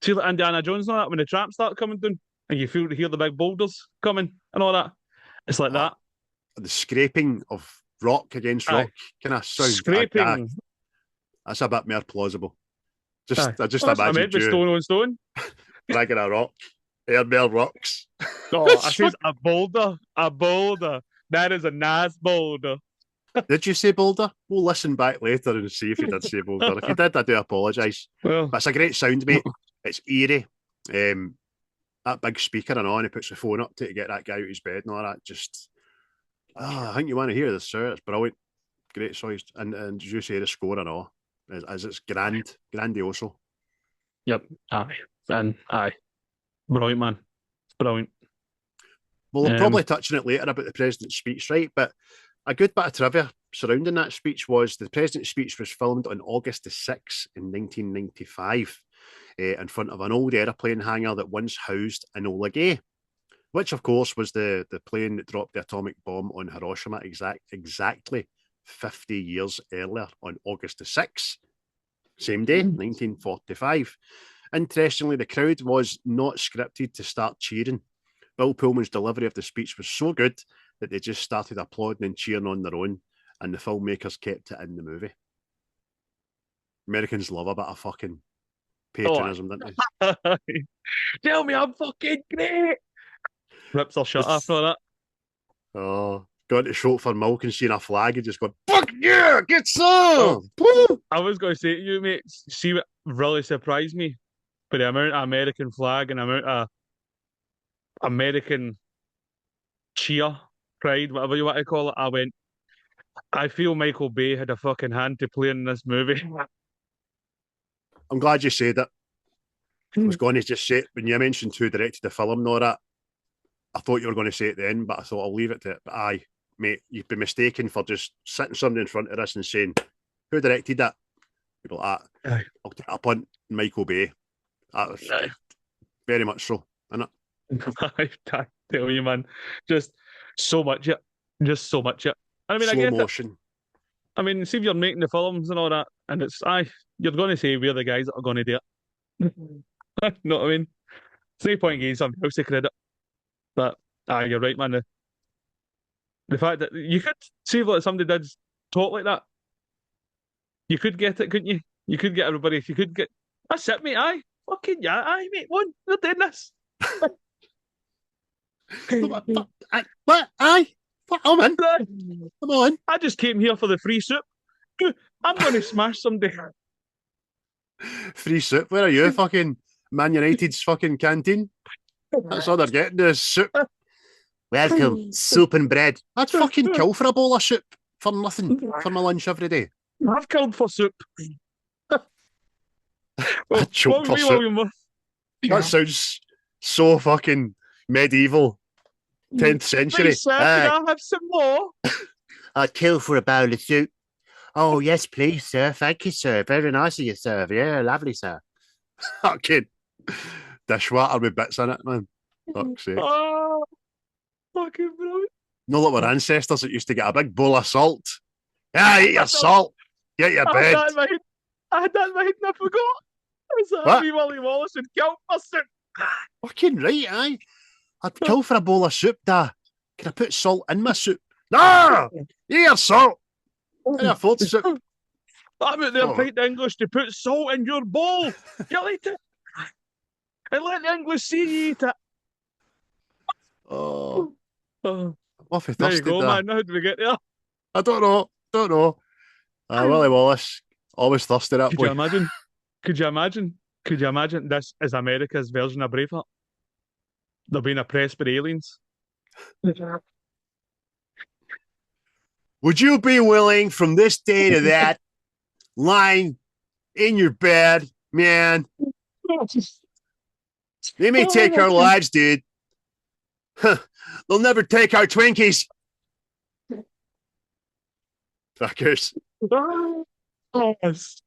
See like Indiana Jones and all that, when the traps start coming down and you hear the big boulders coming and all that. It's like that. The scraping of rock against rock kind of sound. Scraping. That's a bit more plausible. I just imagine you stone on stone. dragging a rock. Airbell rocks. I said a boulder. A boulder. That is a nice boulder. Did you say boulder? We'll listen back later and see if you did say boulder. If you did, I do apologise. Well, but it's a great sound, mate. It's eerie. That big speaker and on, he puts the phone up to get that guy out of his bed and all that. Just, I think you want to hear this, sir. It's brilliant. Great choice. And as you say, the score and all. as it's grandioso. Yep. Aye. Brilliant, man. It's brilliant. Well, we'll probably touch on it later about the president's speech, right? But a good bit of trivia surrounding that speech was the president's speech was filmed on August the 6th in 1995 in front of an old aeroplane hangar that once housed Enola Gay, which, of course, was the plane that dropped the atomic bomb on Hiroshima exactly 50 years earlier on August the 6th, same day, 1945. Interestingly, the crowd was not scripted to start cheering. Bill Pullman's delivery of the speech was so good that they just started applauding and cheering on their own, and the filmmakers kept it in the movie. Americans love a bit of fucking patriotism, don't they? Tell me I'm fucking great. Rips her shut after that. Oh, going to show for milk and seeing a flag and just going, fuck yeah, get some! Oh. I was going to say to you, mate, see what really surprised me? For the amount of American flag and amount of American cheer, pride, whatever you want to call it, I went, I feel Michael Bay had a fucking hand to play in this movie. I'm glad you said it. I was going to just say it when you mentioned who directed the film and all that. I thought you were going to say it then, but I thought I'll leave it to it. But aye, mate, you'd be mistaken for just sitting somebody in front of us and saying, who directed that? People like that. Aye. I'll take up on Michael Bay. That was very much so, isn't it? I tell you, man, just so much it. Just so much it. I mean, Slow I get motion. it. I mean, see if you're making the films and all that, and it's you're going to say we're the guys that are going to do it. Know what I mean? It's no point getting some house of credit. But you're right, man. The fact that you could see if somebody did talk like that, you could get it, couldn't you? You could get everybody. If you could get, that's it, mate. Aye, fucking yeah, aye, mate. One, we're doing this. What? Aye. What? I'm in. Come on. I just came here for the free soup. I'm going to smash somebody. Free soup. Where are you? Fucking Man United's fucking canteen. That's all they're getting is soup. Welcome, soup and bread. I'd fucking kill for a bowl of soup for nothing for my lunch every day. I've killed for soup. I'd choke for soup. That sounds so fucking medieval. 10th century. Sir, can I have some more? I'd kill for a bowl of soup. Oh, yes, please, sir. Thank you, sir. Very nice of you, sir. Yeah, lovely, sir. Fucking dishwater with bits in it, man. Fuck's sake. Oh, fucking brilliant. No, like our ancestors that used to get a big bowl of salt. Yeah, eat your salt. Get your bed. I had that in my head and I forgot. It was Harvey Willie Wallace and killed for soup. Fucking right, aye. I'd kill for a bowl of soup, da. Can I put salt in my soup? No! Eat your salt. Can I afford soup? I'm out there fighting the English to put salt in your bowl. You eat it. And let the English see you eat it. Oh. I'm awfully There thirsty. you go, man. How did we get there? I don't know. Willie Wallace, always thirsty, that Could boy. you imagine? Could you imagine this is America's version of Braveheart? They're being oppressed by aliens. Would you be willing from this day to that, lying in your bed, man? They may take our lives, dude. They'll never take our Twinkies. Fuckers. Yes.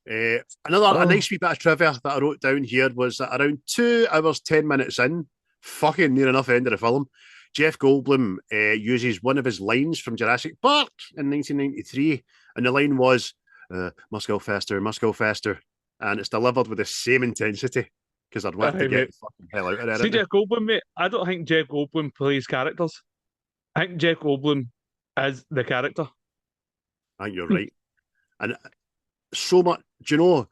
A nice wee bit of trivia that I wrote down here was that around 2 hours, 10 minutes in, fucking near enough end of the film, Jeff Goldblum uses one of his lines from Jurassic Park in 1993, and the line was, must go faster, must go faster. And it's delivered with the same intensity because I'd want to get the fucking hell out of there. See, Jeff Goldblum, mate, I don't think Jeff Goldblum plays characters. I think Jeff Goldblum is the character. I think you're right. And so much, do you know,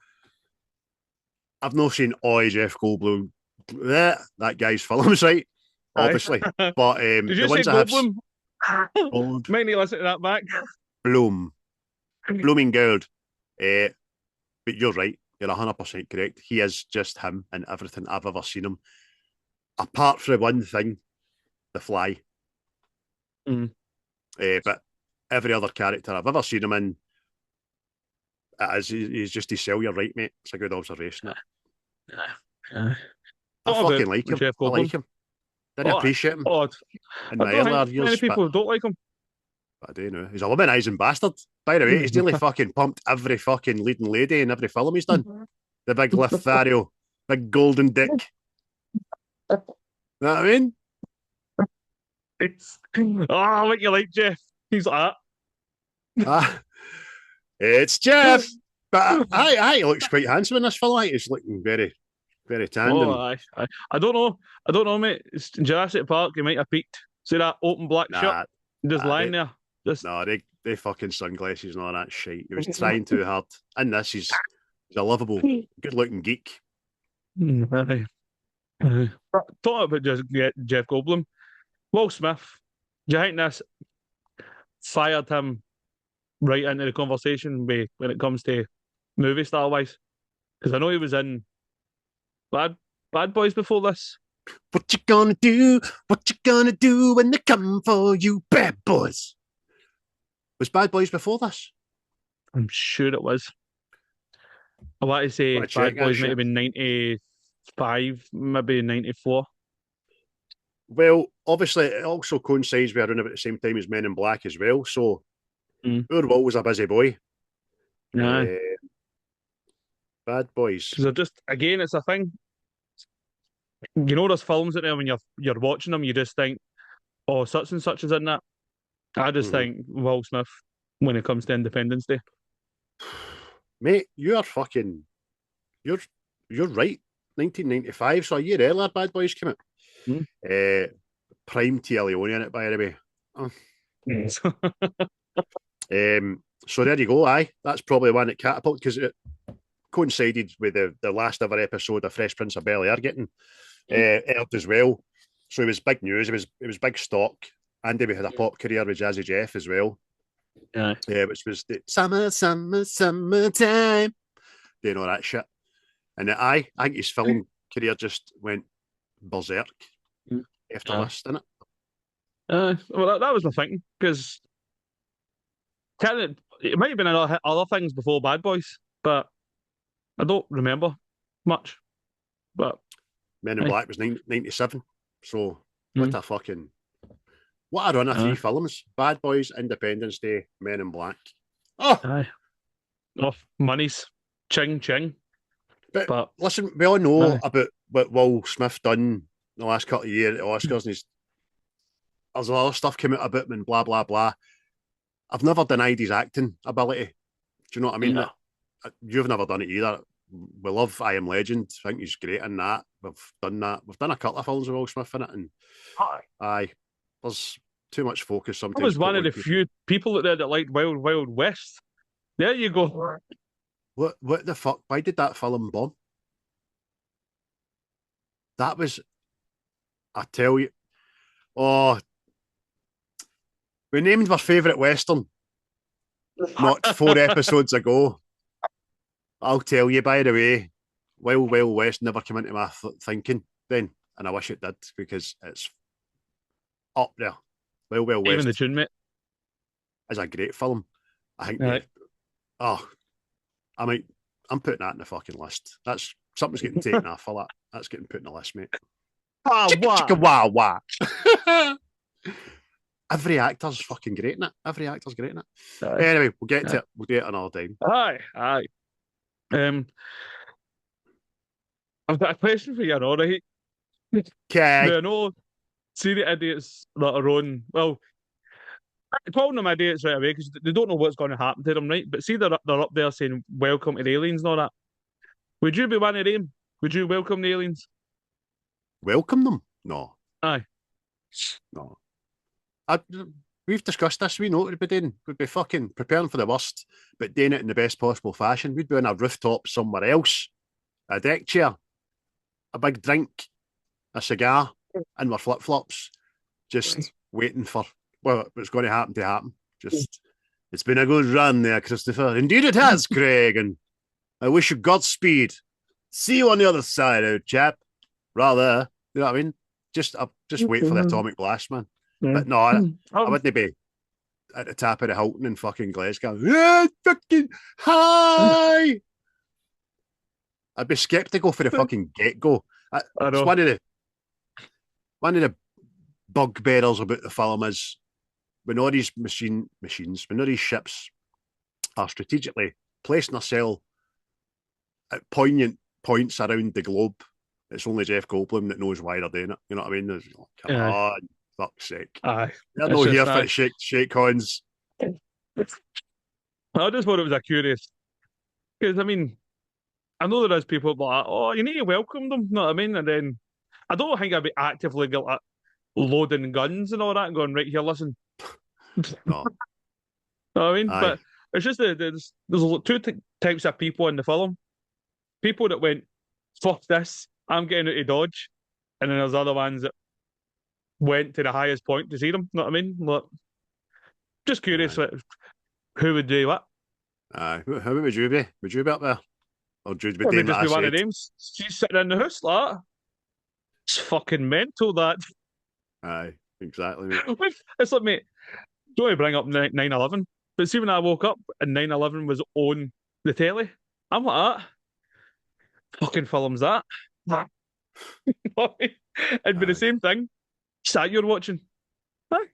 I've not seen all Jeff Goldblum, that guy's films, right? Obviously. But did you the ones say Goldblum? Might need to listen to that back. Blooming Gold. But you're right. You're 100% correct. He is just him in everything I've ever seen him. Apart from one thing, The Fly. But every other character I've ever seen him in, He's just his cell. You're right, mate. It's a good observation. I I fucking like him. Jeff I Goldblum. like him. Didn't appreciate him I in my don't earlier think many years, people don't like him. but I do know. He's a womanising bastard. By the way, he's nearly fucking pumped every fucking leading lady in every film he's done. The big Lothario, big golden dick. Know what I mean? What you like, Jeff? He's like Ah, it's Jeff. But he looks quite handsome in this film. He's looking very, very that. tanned. I don't know, mate. It's in Jurassic Park. You might have peeked. See that open black shirt? Just lying there. They fucking sunglasses and all that shit. He was trying too hard. And this, he's a lovable, good-looking geek. Talking about Jeff Goldblum, Will Smith. Do you think this fired him right into the conversation when it comes to movie star wise? Because I know he was in Bad Boys before this. What you gonna do? What you gonna do when they come for you, bad boys? Was Bad Boys before this? I'm sure it was. I want to say Bad Boys might have been 95, maybe 94. Well, obviously, it also coincides with around about the same time as Men in Black as well. So, Poor Will was a busy boy. Yeah. Bad Boys. Because they're just, again, it's a thing. You know, there's films out there when you're watching them, you just think, oh, such and such is in that. I just think Will Smith when it comes to Independence Day. Mate, you're right. 1995, so a year earlier, Bad Boys came out. Prime Tia Leone in it, by the way. So there you go. Aye, that's probably one that catapulted because it coincided with the last ever episode of Fresh Prince of Bel-Air getting aired as well. So it was big news. It was big stock. Andy had a pop career with Jazzy Jeff as well. Yeah, which was the summertime, doing all that shit. And I think his film career just went berserk after this, didn't it? Well, that was my thinking because it might have been other things before Bad Boys, but I don't remember much. But Men in Black was 97, so what a run of 3 films: Bad Boys, Independence Day, Men in Black. Oh, money's ching. But listen, we all know about what Will Smith done the last couple of years at Oscars, and there's a lot of stuff came out about him and blah blah blah. I've never denied his acting ability. Do you know what I mean? Yeah. You've never done it either. We love I Am Legend. I think he's great in that. We've done that. We've done a couple of films with Will Smith in it, and there's too much focus sometimes. I was one of the few people out there that liked Wild Wild West. There you go. What the fuck? Why did that film bomb? That was, I tell you, we named our favourite Western not 4 episodes ago. I'll tell you, by the way, Wild Wild West never came into my thinking then, and I wish it did because it's up there. Wild Wild West. Even the tune, mate. Is a great film. I think. I'm putting that in the fucking list. That's something's getting taken off for that. That's getting put in the list, mate. Chicka wah wah. Every actor's fucking great in it. Anyway, we'll get to it. We'll do it another time. Aye. I've got a question for you, all right? Okay. I know, see the idiots that are on, well, calling them idiots right away because they don't know what's going to happen to them, right? But see, they're up there saying, welcome to the aliens and all that. Would you be one of them? Would you welcome the aliens? Welcome them? No. Aye. No. We've discussed this. We know what we'd be doing. We'd be fucking preparing for the worst, but doing it in the best possible fashion. We'd be on a rooftop somewhere else, a deck chair, a big drink, a cigar, and our flip-flops, just waiting for what's going to happen. Just, it's been a good run there, Christopher. Indeed it has, Craig, and I wish you Godspeed. See you on the other side, old chap. Rather, you know what I mean? Just wait for the atomic blast, man. But no, I wouldn't be. at the top of the Hilton in fucking Glasgow. Yeah, fucking hi. I'd be skeptical for the fucking get-go. I It's know. one of the bugbearers about the film is when all these when all these ships are strategically placing themselves at poignant points around the globe. It's only Jeff Goldblum that knows why they're doing it. You know what I mean? Like, come on, fuck's sake. Aye. They're It's not here just for shake cons. I just thought it was a curious because I mean I know there is people like, oh, you need to welcome them. You know what I mean? And then I don't think I'd be actively like, loading guns and all that and going right here. Listen, No, know what I mean? aye, But it's just that there's two types of people in the film. People that went, fuck this, I'm getting out of Dodge. And then there's other ones that went to the highest point to see them. Know what I mean? Like, just curious aye, who would do what. aye. How would you be? Would you be up there? Or would you be I doing mean, just what I be one of said? them. She's sitting in the house like that. It's fucking mental, that. Aye, exactly, mate. It's like, mate, don't want to bring up 9/11, but see when I woke up and 9/11 was on the telly, I'm like, fucking film's that. It'd be the Aye. same thing. Sat you're watching. Aye.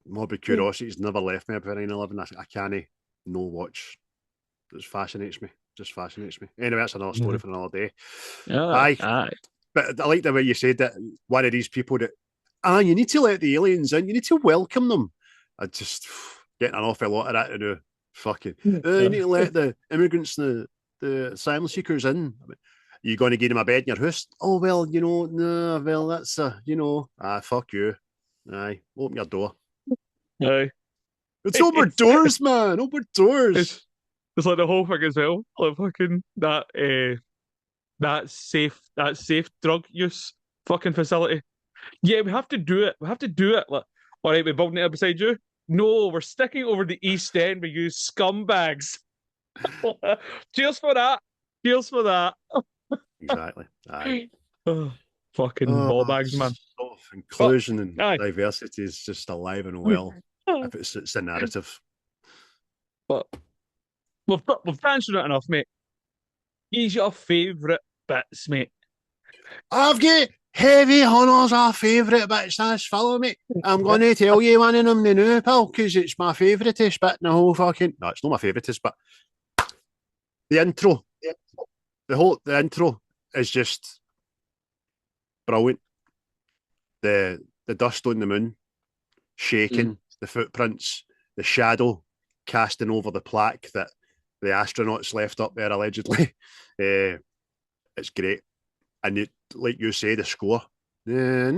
Morbid curiosity's never left me about 9/11. I can't no watch. It fascinates me. Just fascinates me. Anyway, that's another story for another day. Aye. Aye. But I like the way you said that one of these people that, you need to let the aliens in. You need to welcome them. I just getting an awful lot of that to do. Fucking, you need to let the immigrants, the asylum seekers in. You going to give them a bed in your house? Oh, well, no, well, that's, fuck you. Aye, open your door. Aye. It's over doors, man. Over doors. It's like the whole thing as well. Like fucking that safe drug use fucking facility. Yeah, we have to do it. We have to do it. Like, all right, we're building it up beside you. No, we're sticking over the East End. We use scumbags. Cheers for that. Cheers for that. Exactly. Aye. Oh, fucking ball bags, man. Inclusion and Aye. diversity is just alive and well. If it's the narrative. But we've answered it enough, mate. He's your favourite bits, mate. I've got heavy hunters our favourite bits in this film, mate. I'm going to tell you one of them now, pal, because it's my favouriteest bit in the whole fucking... No, it's not my favouriteest, but the intro. The intro is just brilliant. The dust on the moon, shaking, the footprints, the shadow casting over the plaque that the astronauts left up there allegedly. It's great. And like you say, the score. That's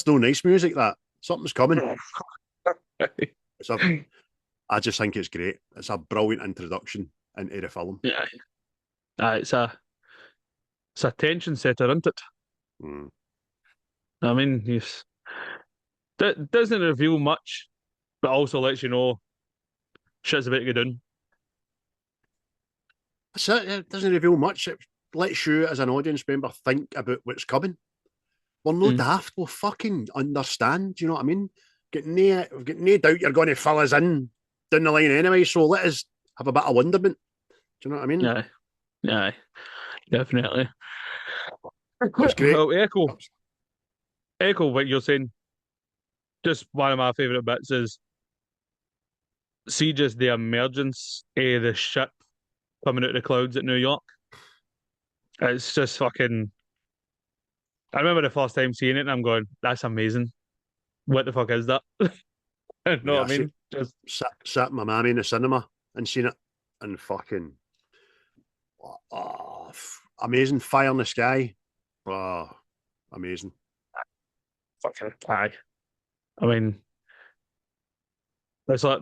no nice music, that. Something's coming. I just think it's great. It's a brilliant introduction into the film. Yeah. It's a tension setter, isn't it? Mm. I mean, that doesn't reveal much, but also lets you know shit's about to go down. That's it. It doesn't reveal much. It lets you, as an audience member, think about what's coming. We're no daft. We'll fucking understand. Do you know what I mean? We've got no doubt you're going to fill us in down the line anyway, so let us have a bit of wonderment. Do you know what I mean? Yeah, definitely. It's great. Well, echo what you're saying. Just one of my favourite bits is see just the emergence of the ship coming out of the clouds at New York. It's just fucking. I remember the first time seeing it and I'm going, that's amazing. What the fuck is that? You know what I mean? Just sat my mammy in the cinema and seen it, and fucking amazing fire in the sky. Oh, amazing. fucking aye. I mean, it's like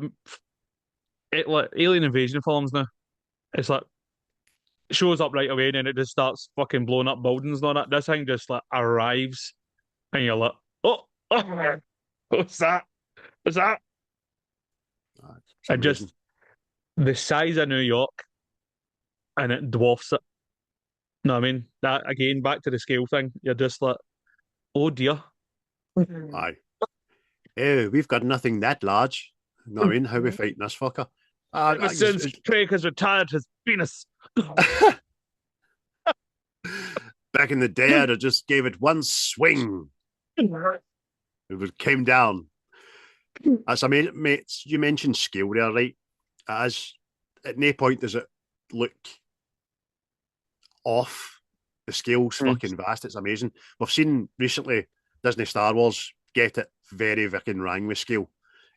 alien invasion films now. It's like it shows up right away and then it just starts fucking blowing up buildings and all that. This thing just like arrives and you're like, oh what's that? What's that? And just the size of New York and it dwarfs it. You know what I mean? That again, back to the scale thing. You're just like, oh dear. Aye. Hey, we've got nothing that large. You know what I mean? How we fighting this fucker? Ever since Craig has retired his penis. Back in the day, I just gave it one swing. It came down. That's amazing, mate. You mentioned skill there, right? As at no point does it look off. The scale's fucking vast. It's amazing. We've seen recently Disney Star Wars get it very fucking rang with scale.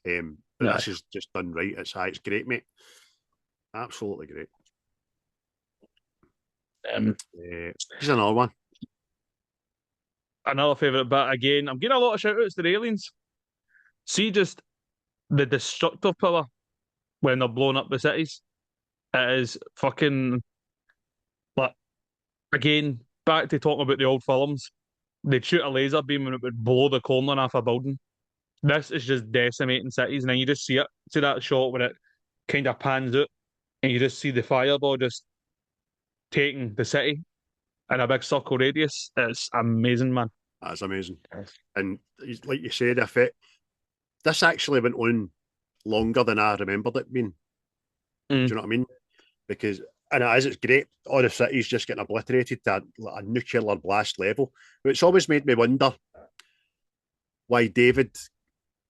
But this is just done right. It's great, mate. Absolutely great. Here's another one. Another favourite bit again. I'm getting a lot of shout outs to the aliens. See just the destructive power when they're blowing up the cities. It is fucking like again, back to talking about the old films. They'd shoot a laser beam and it would blow the corner off a building. This is just decimating cities, and then you just see it. See that shot where it kind of pans out and you just see the fireball just taking the city in a big circle radius. It's amazing, man. That's amazing. And like you said, if this actually went on longer than I remembered it being. Do you know what I mean? Because, and it's great, all the cities just getting obliterated to a nuclear blast level. But it's always made me wonder why David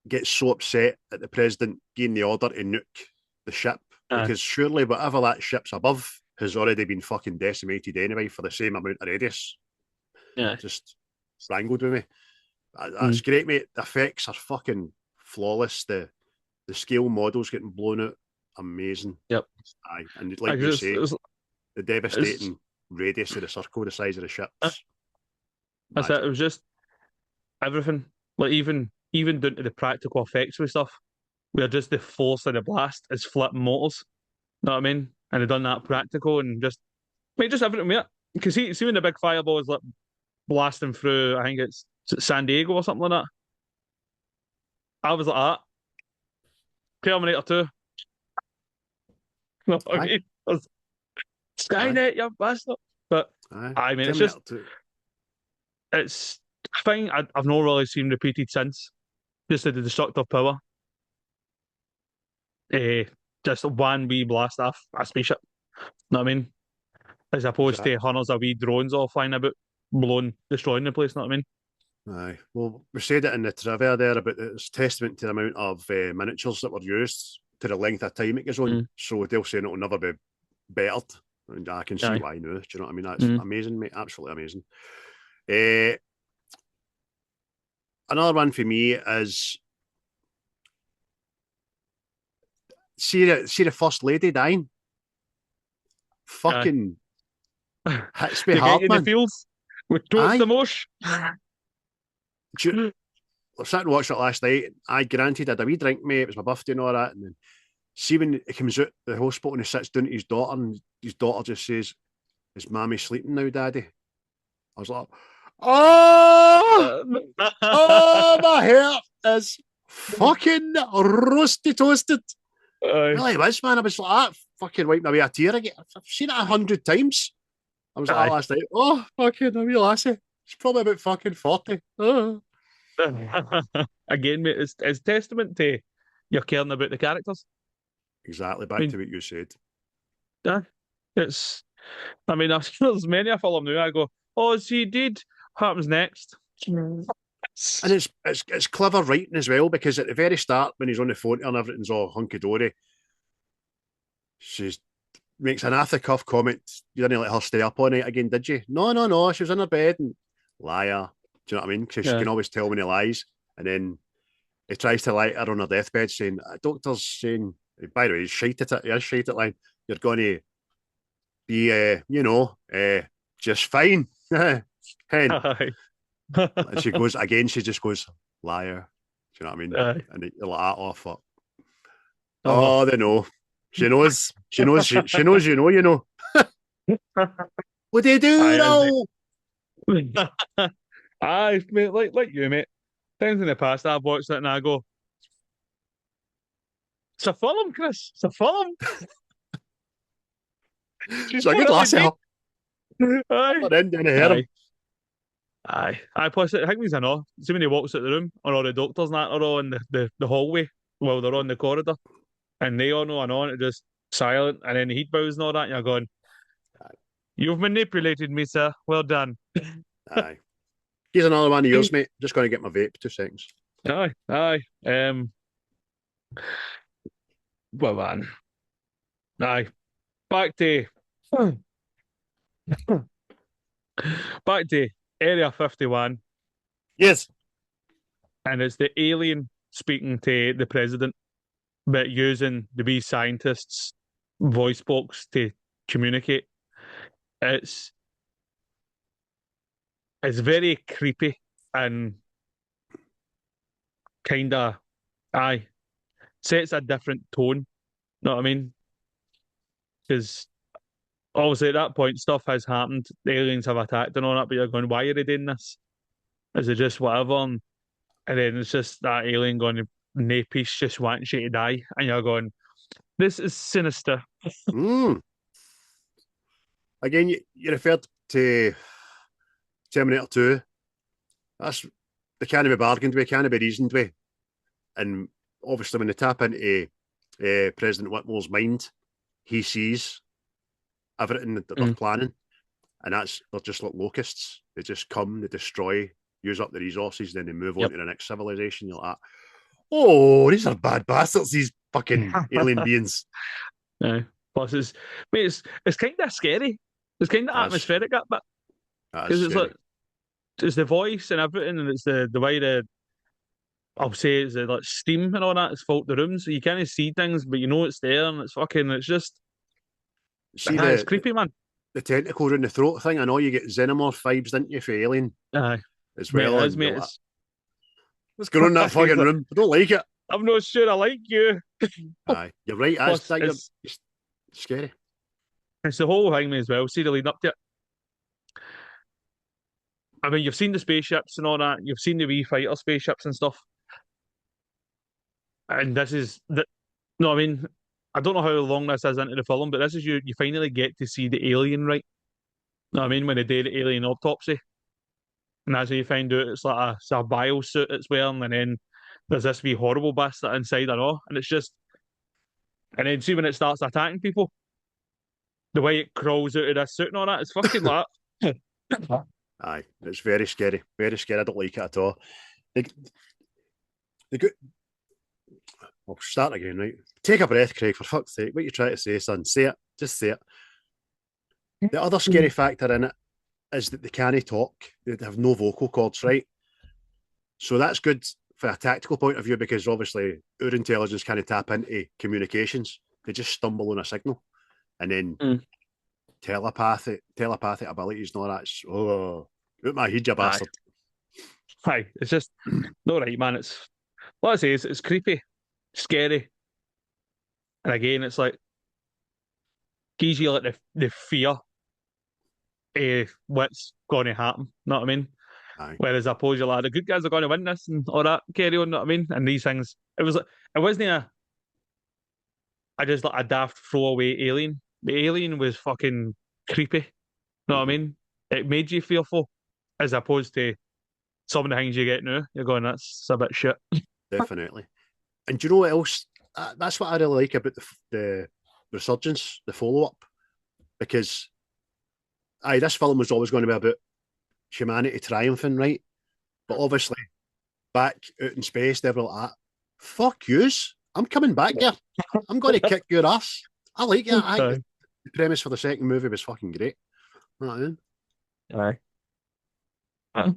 gets so upset at the president giving the order to nuke the ship. Because surely whatever that ship's above has already been fucking decimated anyway for the same amount of radius. Yeah. Just strangled with me. That's great, mate. The effects are fucking flawless. The scale models getting blown out, amazing. Yep. Aye. And like you say, the devastating radius of the circle, the size of the ships. That's it. It was just everything. Like even down to the practical effects with stuff. Where just the force of the blast is flipping motors. Know what I mean? And they've done that practical and just everything with it. Because see when the big fireball is like blasting through, I think it's San Diego or something like that. I was like that. Terminator 2. No, I mean, Skynet, you bastard. But I mean, it's a thing I've not really seen repeated since. Just the destructive power. Just one wee blast off a spaceship. Know what I mean? As opposed to hundreds of wee drones all flying about, destroying the place. Know what I mean? Aye. Well, we said it in the trivia there about it's testament to the amount of miniatures that were used to the length of time it goes on. So they'll say it'll never be bettered. And I can see why now. Do you know what I mean? That's amazing, mate. Absolutely amazing. Another one for me is see the First Lady dying. Fucking hits me hard, man. In the fields with toast emotion. I sat and watched it last night. I granted I had a wee drink, mate. It was my birthday and all that. And then see when he comes out the hospital and he sits down to his daughter, and his daughter just says, "Is Mammy sleeping now, Daddy?" I was like, "Oh, my hair is fucking roasty toasted." It really was, man. I was like, fucking wiping away a tear again. I've seen it 100 times. I was like that last night. Oh, fucking a wee lassie. She's probably about fucking 40. Oh. Again, mate, it's testament to you're caring about the characters. Exactly, back to what you said. Yeah, I mean, there's many a film now I go, oh, is he dead? What happens next? And it's clever writing as well, because at the very start, when he's on the phone and everything's all hunky-dory, she makes an off-the-cuff comment. You didn't let her stay up all night again, did you? No, she was in her bed. And liar. Do you know what I mean? Because she can always tell when he lies. And then he tries to lie her on her deathbed saying, doctor's saying, by the way, he's shite at it. He is shite at line. You're going to be, just fine. And she goes, again, she just goes, liar. Do you know what I mean? And you're like, oh, fuck. Oh, they know. She knows. She knows you know. What do you do now? Aye, mate, like you, mate. Times in the past I've watched it and I go, it's a film, Chris. It's a film. She's a good lassie. Aye. But then didn't hear him. Aye. Plus, I think he's an all. See when he walks out the room, or all the doctors and that are all in the hallway while they're on the corridor, and they all know and on, it's just silent, and then the heat bows and all that, and you're going, "You've manipulated me, sir. Well done." Aye. Here's another one of yours, mate. Just going to get my vape. 2 seconds. Aye, aye. Well, man. Aye. Back to back to Area 51, Yes. and it's the alien speaking to the president, but using the wee scientists' voice box to communicate. It's very creepy and kind of, aye, sets a different tone. Know what I mean? Because obviously at that point stuff has happened. The aliens have attacked and all that, but you're going, why are they doing this? Is it just whatever? And then it's just that alien going, no peace, just wants you to die. And you're going, this is sinister. Mm. Again, you referred to Terminator 2. They can't be bargained with, can't be reasoned with. And obviously when they tap into President Whitmore's mind, he sees everything that they're planning. And they're just like locusts. They just come, they destroy, use up the resources, then they move on to the next civilization. You're like, oh, these are bad bastards, these fucking alien beings. Plus, it's kind of scary. It's kind of atmospheric, that bit. Because it's the voice and everything, and it's the way I'll say it's like steam and all that. It's filled the room, so you can't see things, but you know it's there, and it's just. See it's creepy, man. The tentacle in the throat thing. I know you get xenomorph vibes, didn't you, for Alien? Aye. As well. Yeah, mate. What's going on in that fucking room? I don't like it. I'm not sure I like you. Aye, you're right. It's scary. It's the whole thing as well. See the lead up to it. I mean, you've seen the spaceships and all that. You've seen the wee fighter spaceships and stuff. And this is the. No, I mean, I don't know how long this is into the film, but this is you finally get to see the alien, right? No, I mean, when they do the alien autopsy, and that's when you find out it's like a biosuit it's wearing, and then there's this wee horrible bastard inside and all, and it's just, and then see when it starts attacking people, the way it crawls out of this suit and all that, it's fucking like. Aye, it's very scary, very scary. I don't like it at all. The good. I'll start again, right? Take a breath, Craig, for fuck's sake. What you trying to say, son? Say it. Just say it. The other scary factor in it is that they can't talk. They have no vocal cords, right? So that's good for a tactical point of view because obviously our intelligence can't tap into communications. They just stumble on a signal. And then telepathic abilities and all that. Out my head, you bastard. Aye, it's just not right, man. It's what I say is it's creepy, scary, and again, it's like gives you like the fear of what's going to happen. Know what I mean? Aye. Whereas I suppose you're like the good guys are going to win this and all that carry on. Know what I mean? And these things, it wasn't just like a daft throwaway alien. The alien was fucking creepy. Know what I mean? It made you fearful, as opposed to some of the things you get now. You're going, that's a bit shit. Definitely. And do you know what else? That's what I really like about the Resurgence, the follow-up. Because this film was always going to be about humanity triumphing, right? But obviously, back out in space, they were like, fuck yous. I'm coming back here. I'm going to kick your ass. I like it. The premise for the second movie was fucking great. You know what I mean? Aye.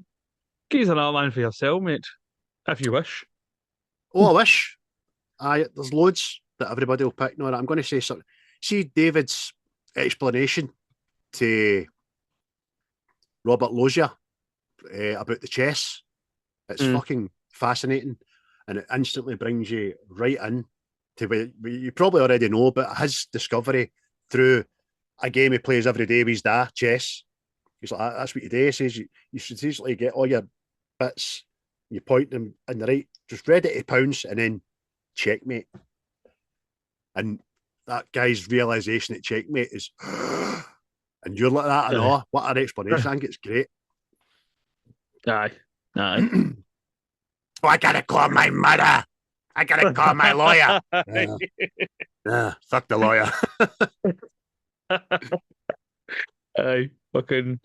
Geez another man for yourself, mate. If you wish. Oh, I wish. There's loads that everybody will pick. No, I'm going to say something. See David's explanation to Robert Loggia about the chess. It's fucking fascinating, and it instantly brings you right in to where you probably already know, but his discovery through a game he plays every day with his dad, chess. He's like, that's what you do. He says you should easily get all your bits, you point them in the right, just ready to pounce, and then checkmate. And that guy's realization at checkmate is, and you're like that, and what an explanation. I think it's great. Aye. Aye. Oh, I gotta call my mother. I gotta call my lawyer. Fuck the lawyer. Aye. Fucking.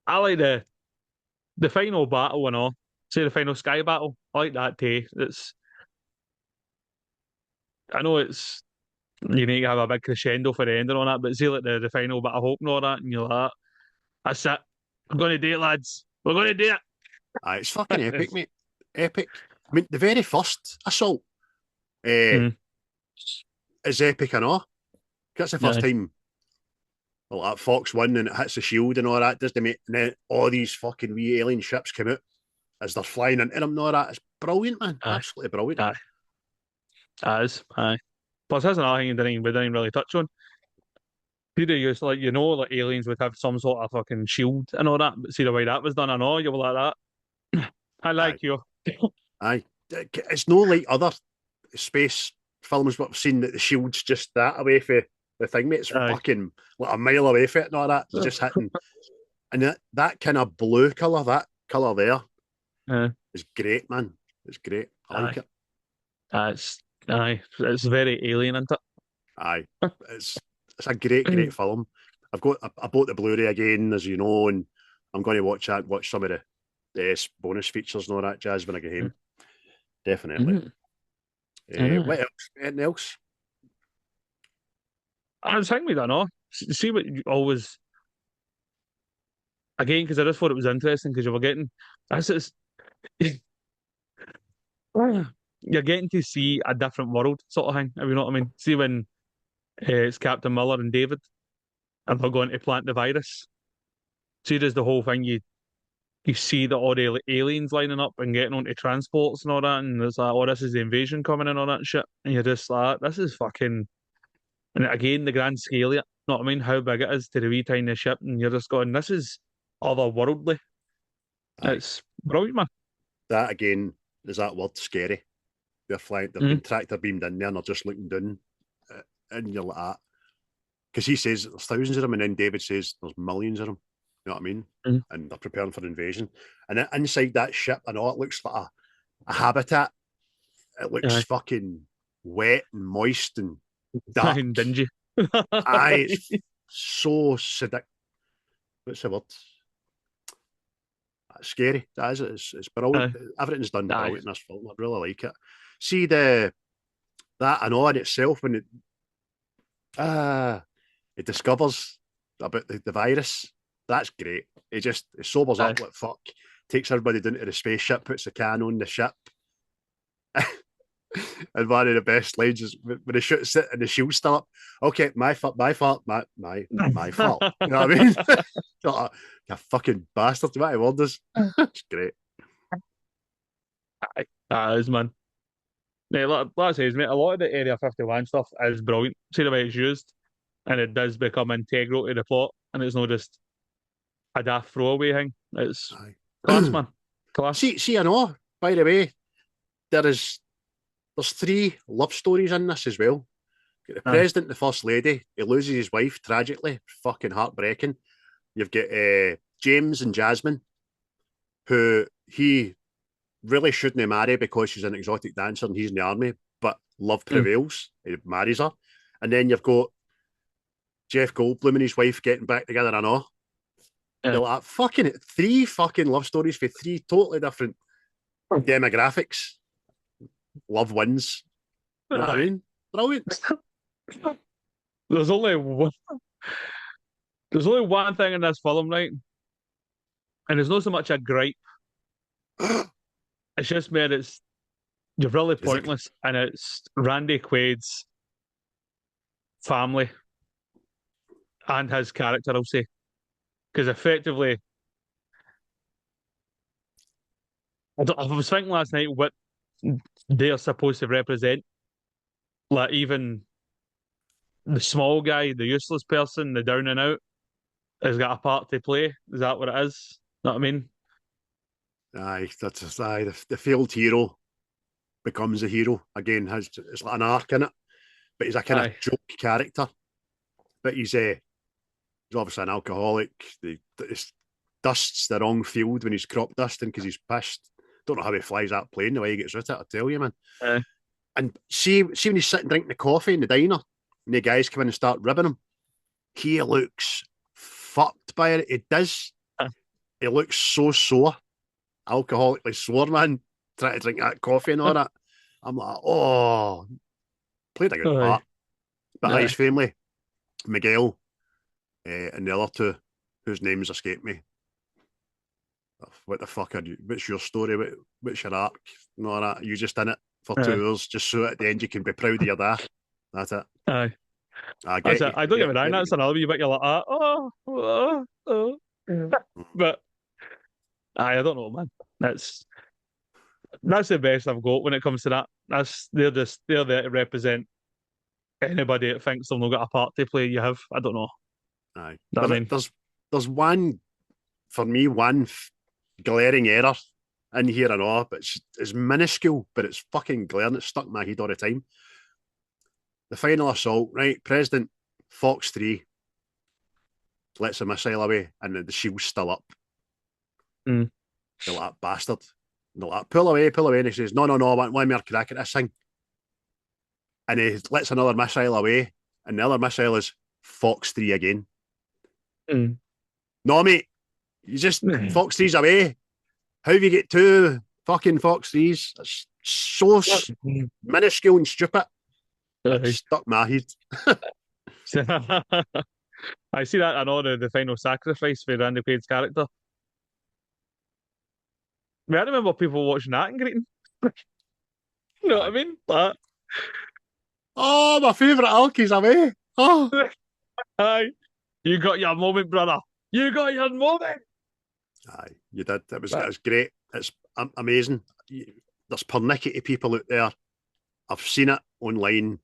I like the final battle and all. Say the final sky battle. I like that too. I know it's you need to have a big crescendo for the ending on that, but see like the final bit of hope and all that, and you're like, that's it. We're gonna do it, lads. We're gonna do It's fucking epic, it. mate. Epic. I mean, the very first assault Mm. is epic and all. That's the first Aye. time that Fox won and it hits the shield and all that, doesn't it, mate? And then all these fucking wee alien ships come out as they're flying into them and all that. It's brilliant, man. Aye. Absolutely brilliant. Aye. As. Aye. Plus, that's another thing we didn't really touch on. People used to, like, like aliens would have some sort of fucking shield and all that, but see the way that was done and all, you were like that. I Aye. like you. Aye. It's no like other space films what I've seen that the shield's just that away from the thing, mate. It's Aye. fucking like a mile away from it and all that. It's just hitting. And that kind of blue colour, that colour there is great, man. It's great. I like it. It's very alien, isn't it? Aye. It's a great film. I bought the Blu-ray again, as you know, and I'm going to watch some of the bonus features and all that jazz when I get home. Definitely. What else? Anything else? I was thinking we don't know. See what you always again because I just thought it was interesting because you were getting this is you're getting to see a different world sort of thing. If you know what I mean. See when it's Captain Miller and David and they're going to plant the virus. See, there's the whole thing. You see that all the aliens lining up and getting onto transports and all that, and there's like, oh, this is the invasion coming in, all that shit, and you're just like, this is fucking. And again, the grand scale of it, know what I mean? How big it is to the wee tiny ship, and you're just going, this is otherworldly. Aye. It's brilliant, man. That again is that word scary. They're flying, they've been tractor beamed in there and they're just looking down, and you're like that. Because he says there's thousands of them, and then David says there's millions of them. You know what I mean? And they're preparing for invasion. And then inside that ship, I know it looks like a habitat. It looks fucking wet and moist and dark and dingy. Aye, it's so seductive. What's the word? That's scary. That is. It's brilliant. Everything's done brilliant in this film. I really like it. See that I know in itself when it discovers about the virus. That's great. It sobers up like fuck. Takes everybody down to the spaceship, puts the can on the ship. And one of the best lines is when he shoots it and the shield's still up. Okay, my fault, my fault. You know what I mean? You fucking bastard, what he wonders. It's great. That is, man. Yeah, like I say, mate, a lot of the Area 51 stuff is brilliant. See the way it's used, and it does become integral to the plot, and it's not just a daft throwaway thing. It's class, man. Class. See, I know. By the way, there's 3 love stories in this as well. Got the president, the first lady. He loses his wife tragically, fucking heartbreaking. You've got James and Jasmine, who he really shouldn't marry because she's an exotic dancer and he's in the army, but love prevails. He marries her. And then you've got Jeff Goldblum and his wife getting back together, I know. You're like, fucking 3 fucking love stories for 3 totally different demographics. Love wins. You know what I mean? Brilliant. There's only one thing in this film, right? And it's not so much a gripe. It's just made you're really pointless, and it's Randy Quaid's family and his character, I'll say. Because effectively, I was thinking last night what they're supposed to represent. Like, even the small guy, the useless person, the down and out, has got a part to play. Is that what it is? Know what I mean? Aye, the failed hero becomes a hero again. It's like an arc in it, but he's a kind of joke character. But he's obviously an alcoholic. dusts the wrong field when he's crop dusting because he's pissed. Don't know how he flies that plane, the way he gets out of it, I tell you, man. And see when he's sitting drinking the coffee in the diner and the guys come in and start ribbing him, he looks fucked by it. He does. He looks so sore, alcoholically sore, man, trying to drink that coffee and all that. I'm like, oh, played a good part. But his family, Miguel, and the other two, whose names escape me. What the fuck are you? What's your story? What's your arc? And all that. You just in it for 2 hours, just so at the end you can be proud of your dad. That's it. Aye. I don't get me wrong, that's another wee bit you're like, but I don't know, man. That's the best I've got when it comes to that. They're there to represent anybody that thinks they've not got a part to play. You have, I don't know. Aye. I mean, there's one, for me, one glaring error in here and all, but it's minuscule, but it's fucking glaring. It's stuck in my head all the time. The final assault, right? President Fox 3 lets a missile away and the shield's still up. They're like, bastard. They're like, pull away. And he says, no, I want one more crack at this thing. And he lets another missile away, and the other missile is Fox 3 again. No, mate. You just Fox 3's away. How do you get 2 fucking Fox 3s? It's so minuscule and stupid. It stuck my head. I see that in all the final sacrifice for Randy Quaid's character. I mean, I remember people watching that and greeting. You know what I mean? But my favourite Alk is away. Oh, aye, you got your moment, brother. You got your moment. Aye, you did. It was great. It's amazing. There's pernickety people out there. I've seen it online.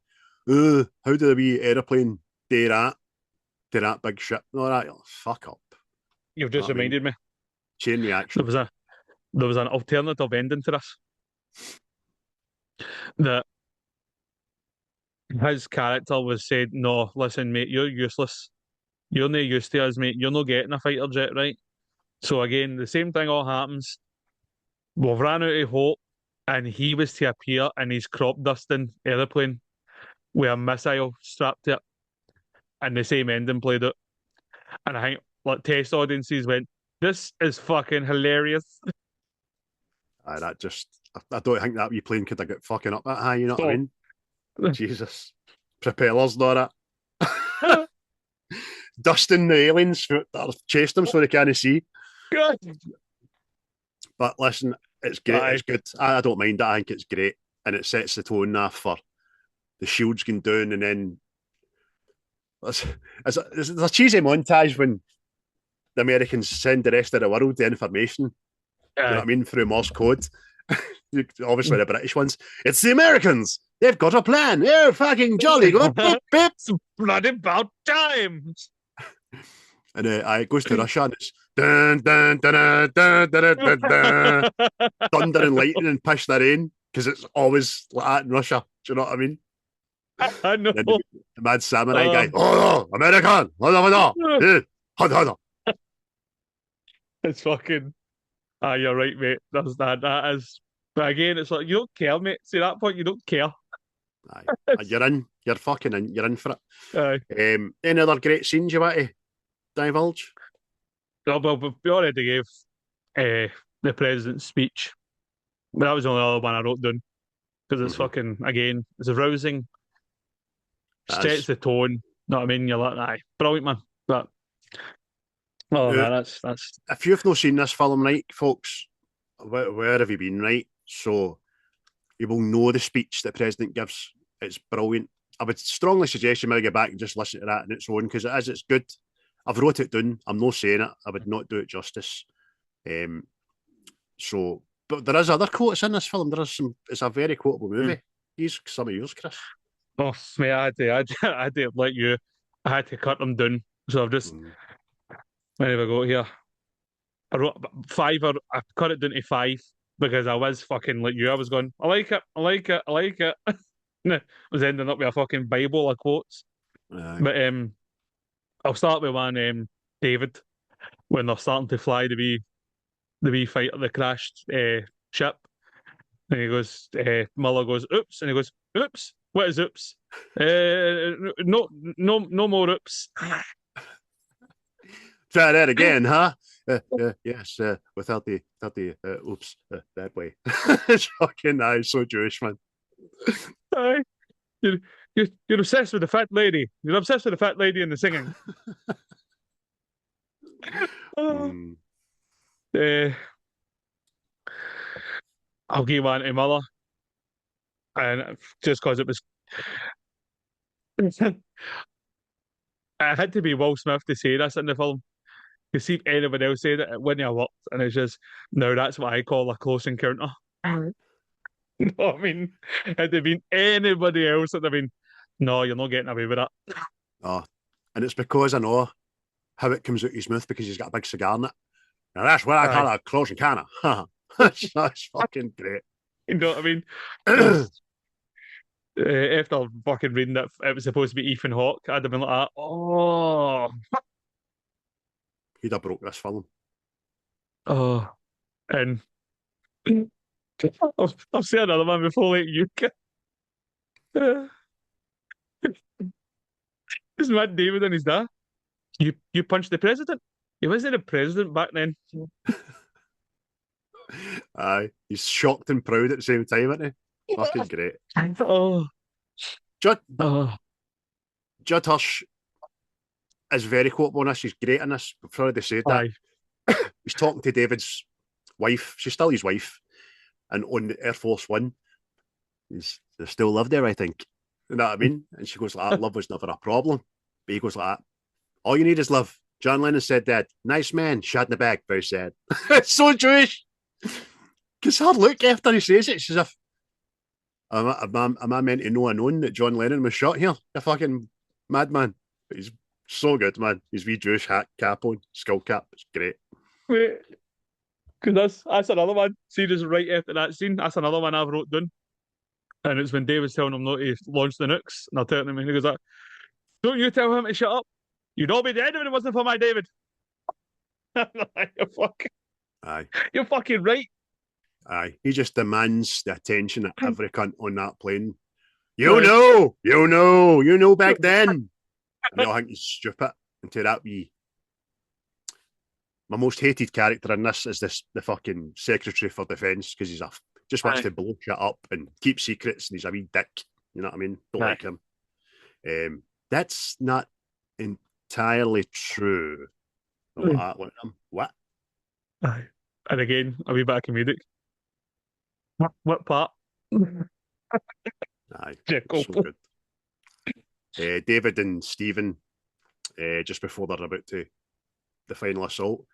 How do the wee aeroplane do that to that big ship? No, that fuck up. You've just reminded me. Chain reaction. There was an alternative ending to this. That his character was said, no, listen, mate, you're useless. You're no use to us, mate. You're not getting a fighter jet, right? So again, the same thing all happens. We've ran out of hope, and he was to appear in his crop dusting aeroplane with a missile strapped to it, and the same ending played out. And I think test audiences went, this is fucking hilarious. I don't think that wee plane could have got fucking up that high, you know what I mean? Jesus. Propellers and all that. Dusting the aliens that chased them so they can't see. God. But listen, it's great. It's good. I don't mind it. I think it's great. And it sets the tone now for the shields going down, and then there's a cheesy montage when the Americans send the rest of the world the information. You know what I mean? Through Morse code. Obviously the British ones. It's the Americans. They've got a plan. They're fucking jolly good. It's bloody about time. And it goes to Russia and it's dun, dun, dun, dun, dun, dun, dun, dun, thunder and lightning and push the rain, because it's always like that in Russia. Do you know what I mean? I know. The mad samurai guy. Oh, no, American. Hold on. It's fucking. You're right, mate. That is. But again, it's like, you don't care, mate. See, at that point, you don't care. Aye. You're in. You're fucking in. You're in for it. Aye. Any other great scenes you want to divulge? Well, we already gave the president's speech. But that was the only other one I wrote down. Because it's fucking, again, it's arousing. Sets the tone. Know what I mean? You're like, aye, brilliant, man. But man, that's. If you've not seen this film, right, folks, where have you been, right? So you will know the speech the president gives. It's brilliant. I would strongly suggest you maybe go back and just listen to that on its own, because it's good. I've wrote it down. I'm not saying it. I would not do it justice. But there is other quotes in this film. It's a very quotable movie. Use some of yours, Chris. Oh, mate, I had to let you. I had to cut them down. So I've just. Where have I got here? I wrote 5, or I cut it down to 5 because I was fucking like you. I was going, I like it. I was ending up with a fucking Bible of quotes. But I'll start with one, David. when they're starting to fly the wee fighter, the crashed ship. And he goes, Muller goes, oops. And he goes, oops. What is oops? No more oops. Try that again, huh? Yes, without the oops, that way. It's fucking nice, so Jewish, man. Aye. You're, you're obsessed with the fat lady. You're obsessed with the fat lady and the singing. Mm. I'll give one to Muller. And just because it was. It had to be Will Smith to say this in the film. You see if anyone else said it, it wouldn't have worked. And it's just, no, that's what I call a close encounter. No, I mean, had it been anybody else, it'd have been, no, you're not getting away with that. Oh, and it's because I know how it comes out his mouth because he's got a big cigar in it. Now that's what I call a close encounter. That's fucking great. You know what I mean? After fucking reading that it was supposed to be Ethan Hawke, I'd have been like, oh, He'd have broke this film. oh, and I'll say another one before like you can. Isn't that David and his dad? You punched the president? He wasn't the president back then. Aye, he's shocked and proud at the same time, isn't he? Fucking great. Oh, Judd oh, Hirsch is very quotable in this. He's great in this. I've already said that. aye. He's talking to David's wife. She's still his wife. And on the Air Force One, they still live there, I think. You know what I mean? And she goes like that, love was never a problem. But he goes like that, all you need is love. John Lennon said that. Nice man, shot in the back, very sad. It's so Jewish. Because her look after he says it, it's as if, am I meant to know and known that John Lennon was shot here? You fucking madman. But he's so good, man. His wee Jewish hat, cap on, skull cap. It's great. Wait, because that's another one. See, just right after that scene, that's another one I've wrote down. And it's when David's telling him not to launch the nukes. And I'll tell him, and he goes like, don't you tell him to shut up. You'd all be dead if it wasn't for my David. Aye. You're fucking right. Aye. He just demands the attention of every cunt on that plane. Right. You know back then. And they all think he's stupid. And to that wee. My most hated character in this is the fucking Secretary for Defence because he's just wants to blow shit up and keep secrets and he's a wee dick. You know what I mean? Don't like him. That's not entirely true. What? Aye. And again, a wee bit of comedic. What part? Aye. Yeah, So good. David and Stephen, just before they're about to the final assault,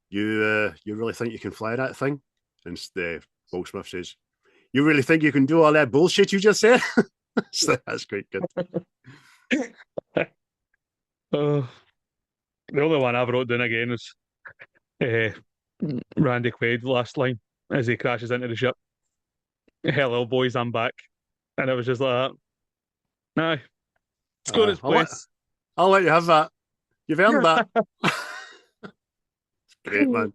you really think you can fly that thing? And Will Smith says, you really think you can do all that bullshit you just said? So that's quite good. The only one I've wrote down again is Randy Quaid last line as he crashes into the ship. Hello, boys, I'm back. And it was just like that. Aye. It's got its place. I'll let you have that. You've earned that. It's great, man.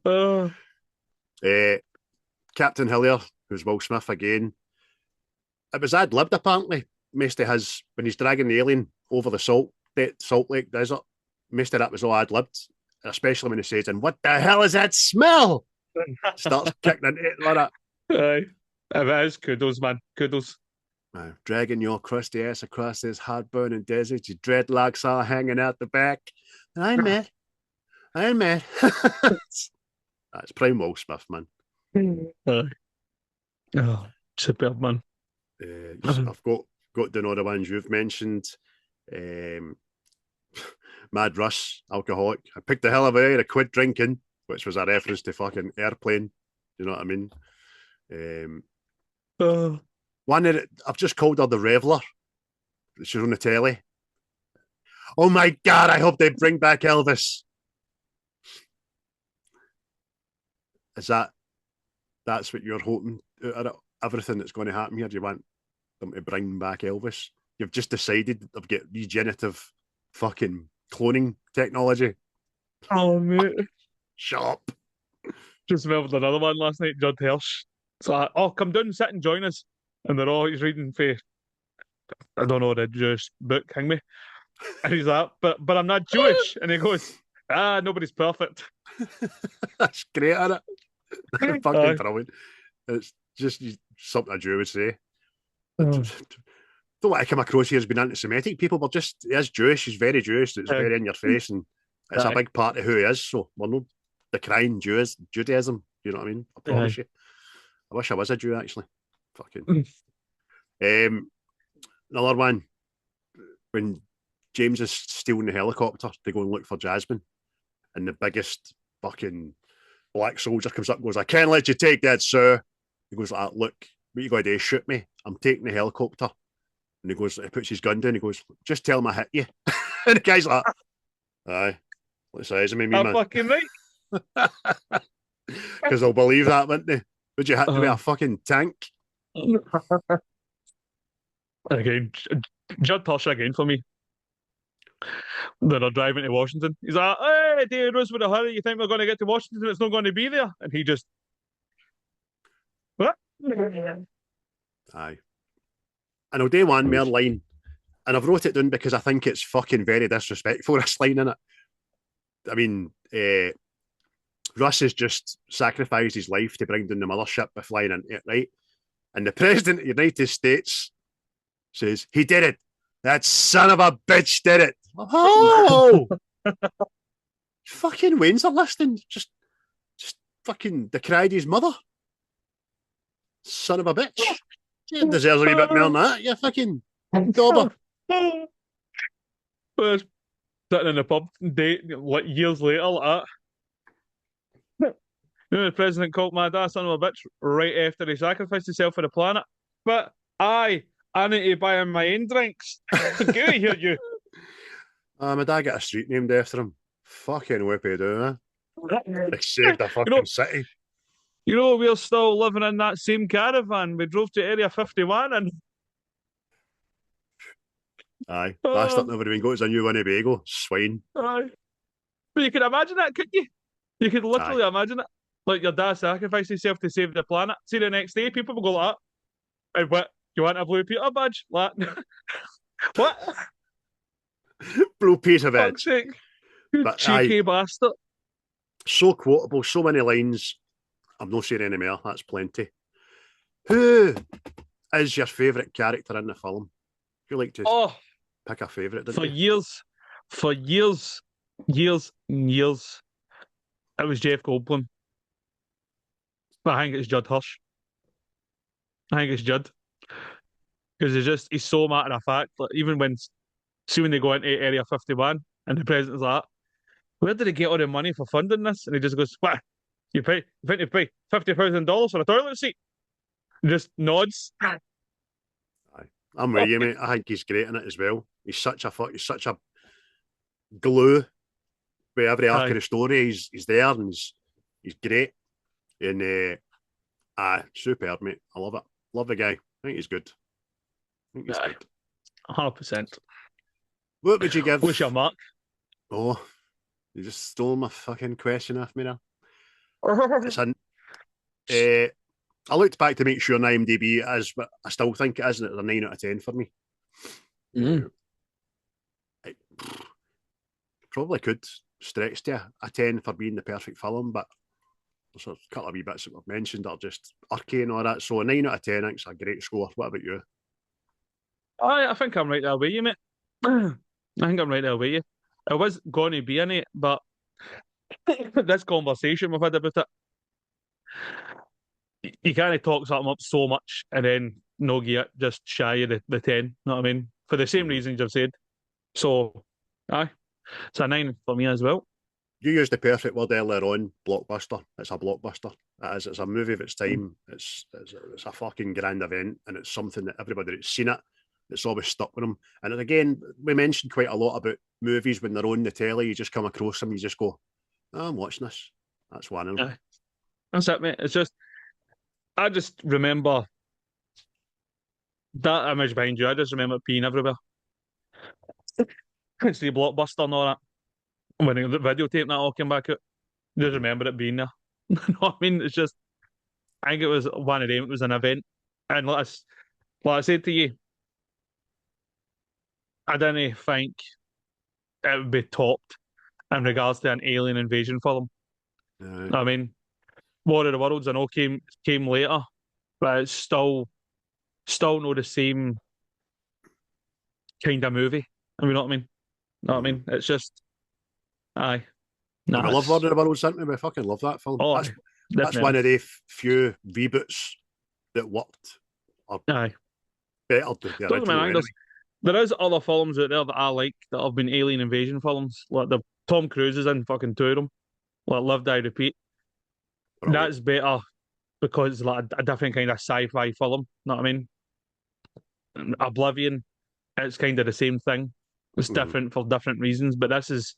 Captain Hillier, who's Will Smith again. It was ad-libbed, apparently. Most of his, when he's dragging the alien over the Salt Lake Desert, most of that was all ad-libbed, especially when he says, and what the hell is that smell? Starts kicking into it like that. Aye. If it is, kudos, man. Kudos. Dragging your crusty ass across this hot-burning desert, your dreadlocks all hanging out the back. I'm mad. That's prime Will Smith, man. Oh, superb, man. I've got down all the ones you've mentioned. Mad Russ, alcoholic. I picked the hell of a quid drinking, which was a reference to fucking Airplane. You know what I mean? One that I've just called her the Reveler. She's on the telly. Oh my God, I hope they bring back Elvis. Is that's what you're hoping out of everything that's going to happen here? Do you want them to bring back Elvis? You've just decided they've got regenerative fucking cloning technology. Oh, mate. Shut up. Just remembered another one last night, Judd Hirsch. So come down and sit and join us. And they're all, he's reading for, I don't know, the Jewish book, hang me. And he's like, but I'm not Jewish. And he goes, nobody's perfect. That's great, isn't it? Fucking Aye. brilliant. It's just something a Jew would say. Oh. Don't want to come across here as being anti-Semitic. People were just, he is Jewish, he's very Jewish, it's very in your face, and it's a big part of who he is. So we're not decrying Judaism. You know what I mean? I promise you. I wish I was a Jew, actually. Fucking. Another one, when James is stealing the helicopter to go and look for Jasmine, and the biggest fucking black soldier comes up and goes, I can't let you take that, sir. He goes like, look, what you got to do is shoot me. I'm taking the helicopter. And he goes, he puts his gun down. He goes, just tell him I hit you. And the guy's like, aye, what size of me, man? Fucking right. Because they'll believe that, won't they? Would you hit me with a fucking tank? Again, Judd Hirsch again for me. They're driving to Washington. He's like, hey, David Rose, with a hurry. You think we're going to get to Washington? It's not going to be there. And he just, what? Aye. And I'll do one more line. And I've wrote it down because I think it's fucking very disrespectful, this line in it. I mean, Russ has just sacrificed his life to bring down the mothership by flying into it, right? And the President of the United States says, he did it. That son of a bitch did it. Oh! Fucking Wayne's are listening. Just fucking decried his mother. Son of a bitch. He deserves a wee bit more than that. You fucking dauber. Sitting in the pub like years later like that. You know, the president called my dad son of a bitch right after he sacrificed himself for the planet. But I need to buy him my own drinks. Get out of here, you. My dad got a street named after him. Fucking whippy do, man. They saved the fucking city. You know, we're still living in that same caravan. We drove to Area 51 and... Aye, bastard never even got to a new Winnebago. Swine. Aye. But you can imagine that, couldn't you? You could literally imagine it. Like your dad sacrificed himself to save the planet. See, the next day, people will go like that. And what? You want a Blue Peter badge? Like, what? Blue Peter badge. You cheeky bastard. So quotable, so many lines. I'm not saying any more. That's plenty. Who is your favourite character in the film? If you like to pick a favourite, for years, and years, it was Jeff Goldblum. But I think it's Judd Hirsch. I think it's Judd. Because he's so matter of fact. Like, even when they go into Area 51 and the president's like, where did he get all the money for funding this? And he just goes, what? You think you pay $50,000 for a toilet seat? And just nods. Aye. I'm with you, mate. I think he's great in it as well. He's such a glue with every arc of the story. He's there and he's great. And superb, mate. I love it. Love the guy. I think he's good. 100%. What would you give? What's your mark? Oh, you just stole my fucking question off me there. I looked back to make sure an ImDb is, but I still think it isn't. It's a 9 out of 10 for me. Probably could stretch to a 10 for being the perfect film, but there's a couple of wee bits that we've mentioned that are just arcane and all that. So a 9 out of 10, I think, is a great score. What about you? I think I'm right there with you, mate. I think I'm right there with you. I was going to be in it, but this conversation we've had about it, you can't talk something up so much and then no get just shy of the 10, you know what I mean? For the same reasons I've said. So, aye, it's a 9 for me as well. You used the perfect word earlier on, blockbuster. It's a blockbuster. It is. It's a movie of its time. It's a fucking grand event, and it's something that everybody that's seen it, it's always stuck with them. And again, we mentioned quite a lot about movies when they're on the telly. You just come across them, you just go, oh, I'm watching this. That's one of them. That's it, mate. It's just, I just remember that image behind you. I just remember it being everywhere. It's the blockbuster and all that. When the videotape that all came back out. Just remember it being there. You know what I mean? It's just, I think it was one of them. It was an event, and like I said to you, I didn't think it would be topped in regards to an alien invasion film. Uh, I mean, War of the Worlds I know came later, but it's still not the same kind of movie. You know what I mean? Know what I mhm. mean? It's just aye. And we Nah, love Lord it's of the Worlds, didn't we? We fucking love that film. oh That's one definitely. of the few reboots that worked or Aye. better than the Don't get me original wrong, anyway. there is other films out there that I like that have been alien invasion films. Like the Tom Cruise is in fucking two of them. Like Live Die Repeat. Brilliant. That's better because it's like a different kind of sci-fi film. Know what I mean? Oblivion, it's kind of the same thing. It's Mhm. different for different reasons, but this is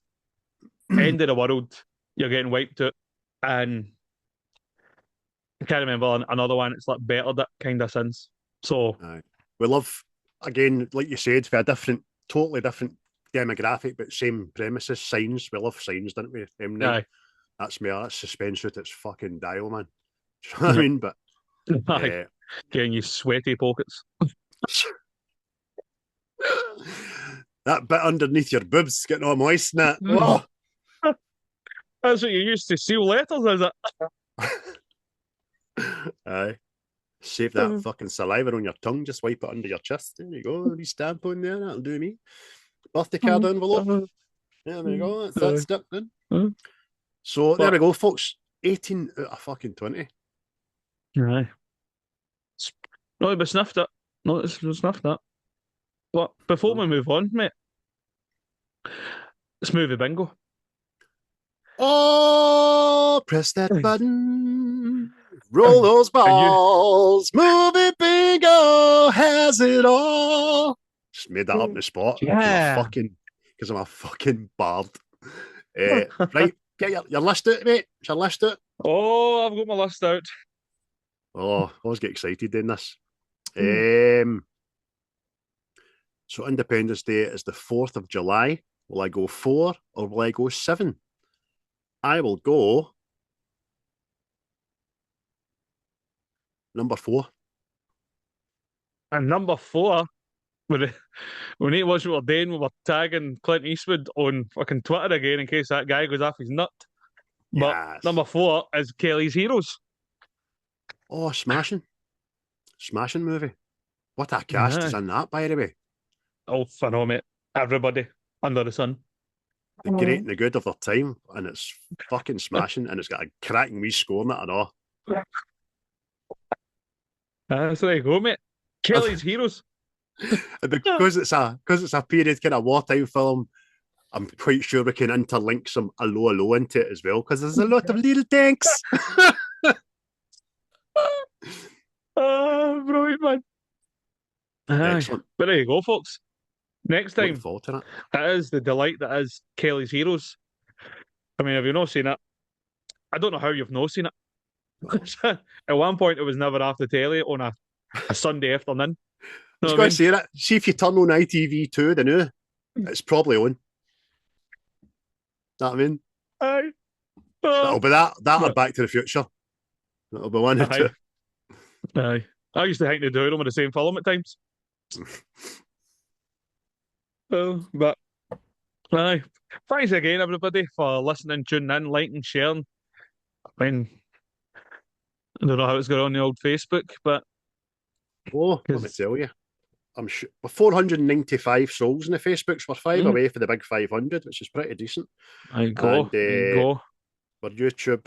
end of the world. You're getting wiped out, and I can't remember another one. It's like better that kind of sense. So Aye. We love, again, like you said, for a totally different demographic, but same premises. Signs. We love Signs, didn't we? M. Night. aye, That's me. That's suspense at its fucking dial, man. Do you know what I mean? But aye, uh, getting you sweaty pockets. that bit underneath your boobs getting all moist and that. Mm. Oh. That's what you used to seal letters, is Aye. Save that it? fucking saliva on your tongue. Just wipe it under your chest. There you go. A wee stamp on there. That'll do me. Birthday card envelope. Yeah, there you go. That's Aye. stuck then. So there But we go, folks. 18 out of fucking 20. aye. No, but sniffed it. No, it's sniffed it. But before we move on, mate, it's movie bingo. Oh, press that button. Roll those And you, balls. Movie bingo has it all. Just made that up in the spot because yeah. I'm a fucking bard. Right, get your list out, mate. It's your list out. Oh, I've got my list out. Oh, I always get excited doing this. Um, so Independence Day is the 4th of July. Will I go 4 or will I go 7? I will go number 4. And number four, we need to watch what we're doing. We're tagging Clint Eastwood on fucking Twitter again in case that guy goes off his nut. But Yes. number four is Kelly's Heroes. Oh, smashing movie. What a cast is Aye. in that, by the way. Oh, phenomenal. Everybody under the sun. The great and the good of their time, and it's fucking smashing, and it's got a cracking wee score in it and all. So there you go, mate. Kelly's Heroes. Because it's a period kind of wartime film, I'm quite sure we can interlink some allo into it as well, because there's a lot of little tanks. Brilliant, man. Aye. Excellent. But there you go, folks. Next Looking time, forward to it. it is the delight that is Kelly's Heroes. I mean, have you not seen it? I don't know how you've not seen it. At one point, it was never off the telly on a Sunday afternoon. I You was know what I going mean? to say that. See if you turn on ITV2, the new, it's probably on. Know what I mean? Aye. That'll be that or But, Back to the Future. That'll be one or two. aye. Aye. I used to think they do them with the same film at times. But aye. Thanks again, everybody, for listening, tuning in, liking, sharing. I mean, I don't know how it's going on the old Facebook, but Oh, let me because tell you. I'm sure 495 souls in the Facebooks. We're 5 away for the big 500, which is pretty decent. I And go, I go. we're YouTube,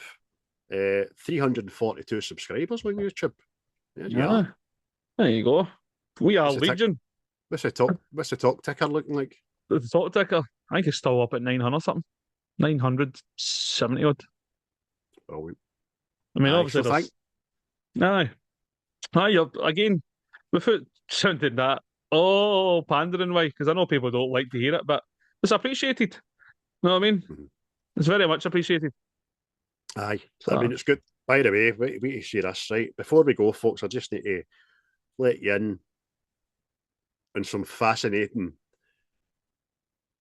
342 subscribers on YouTube. There you Yeah, are. there you go. We are What's the tick? Legion. What's the talk ticker looking like? The thought ticker. I think it's still up at 900 something. 970 odd. Brilliant. I mean, Aye, obviously so thank. there's. Aye, again, without sounding that, oh, pandering way, because I know people don't like to hear it, but it's appreciated. You know what I mean? Mhm. It's very much appreciated. Aye, I So, mean it's good. By the way, wait to see this right before we go, folks. I just need to let you in on some fascinating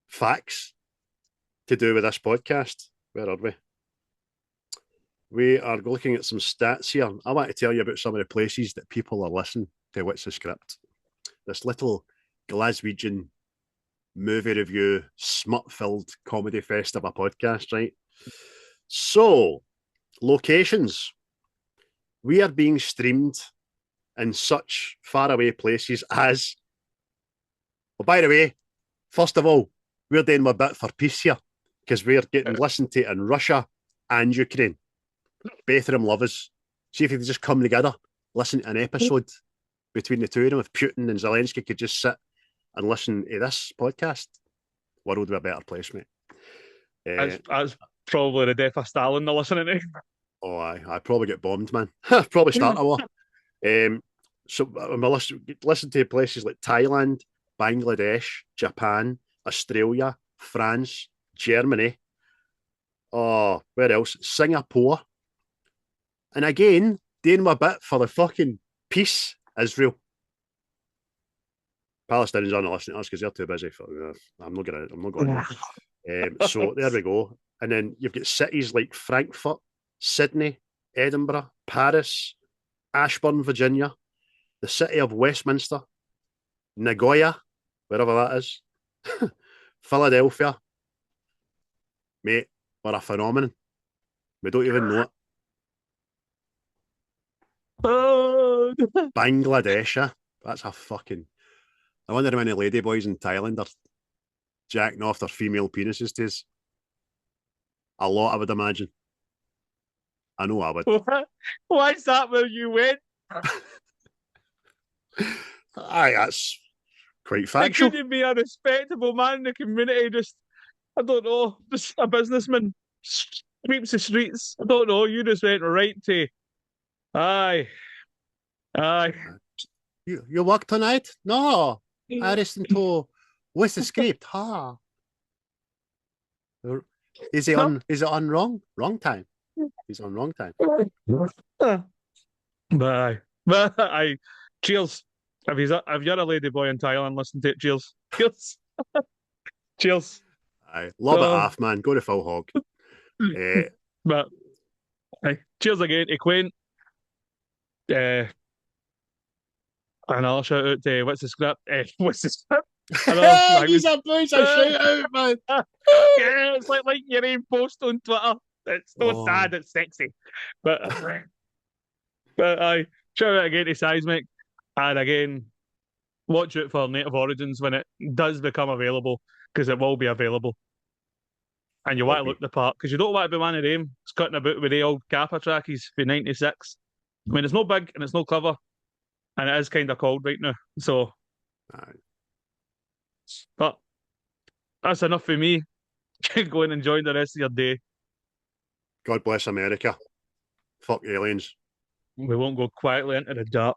facts to do with this podcast. Where are we? we are looking at some stats here. I want to tell you about some of the places that people are listening to What's the Script. This little Glaswegian movie review, smut-filled comedy fest of a podcast, right? So, locations. We are being streamed in such faraway places as... Well, by the way, first of all, we're doing my bit for peace here because we're getting listened to in Russia and Ukraine. Both of them love us. See if they just come together, listen to an episode between the two of them. If Putin and Zelensky could just sit and listen to this podcast, world would be a better place, mate. That's probably the death of Stalin they're listening to. Oh, I'd probably get bombed, man. Probably start a war. So we listen to places like Thailand, Bangladesh, Japan, Australia, France, Germany. Oh, where else? Singapore. And again, doing my bit for the fucking peace, Israel. Palestinians aren't listening to us because they're too busy. I'm not going. So there we go. And then you've got cities like Frankfurt, Sydney, Edinburgh, Paris, Ashburn, Virginia, the city of Westminster, Nagoya, wherever that is, Philadelphia. Mate, we're a phenomenon. We don't even know it. Bangladesh, that's a fucking... I wonder how many ladyboys in Thailand are jacking off their female penises to us. A lot, I would imagine. I know I would. Why is that where you went? Aye, that's quite factual. It couldn't be a respectable man in the community, just, I don't know, just a businessman, sweeps the streets. I don't know, you just went right to, aye. You work tonight? No, I listen to What's the Script? Ha. Is it on wrong time? He's on wrong time. Bye. Cheers. If you're a ladyboy in Thailand, listen to it. Cheers. Cheers. Aye, lob it off, man. Go to full hog. But cheers again to Quaid. Another shout out to What's the Script? What's the Script? He's a shout out, man. Yeah, it's like your name post on Twitter. It's so sad, it's sexy. But I shout out again to Seismic. And again, watch out for Native Origins when it does become available, because it will be available. And you want to look the part, because you don't want to be one of them cutting about with the old Kappa trackies for 96. I mean, it's no big and it's no clever, and it is kind of cold right now. So, but that's enough for me. Go and enjoy the rest of your day. God bless America. Fuck aliens. We won't go quietly into the dark.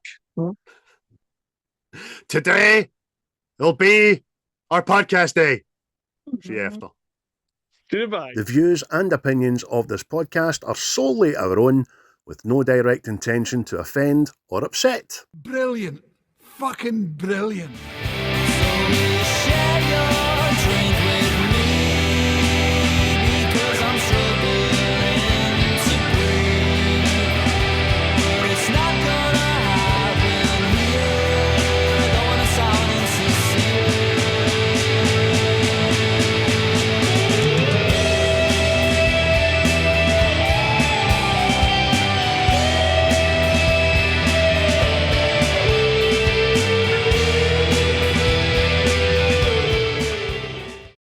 Today will be our podcast day. See you after. Goodbye. The views and opinions of this podcast are solely our own, with no direct intention to offend or upset. Brilliant. Fucking brilliant. So share your drink with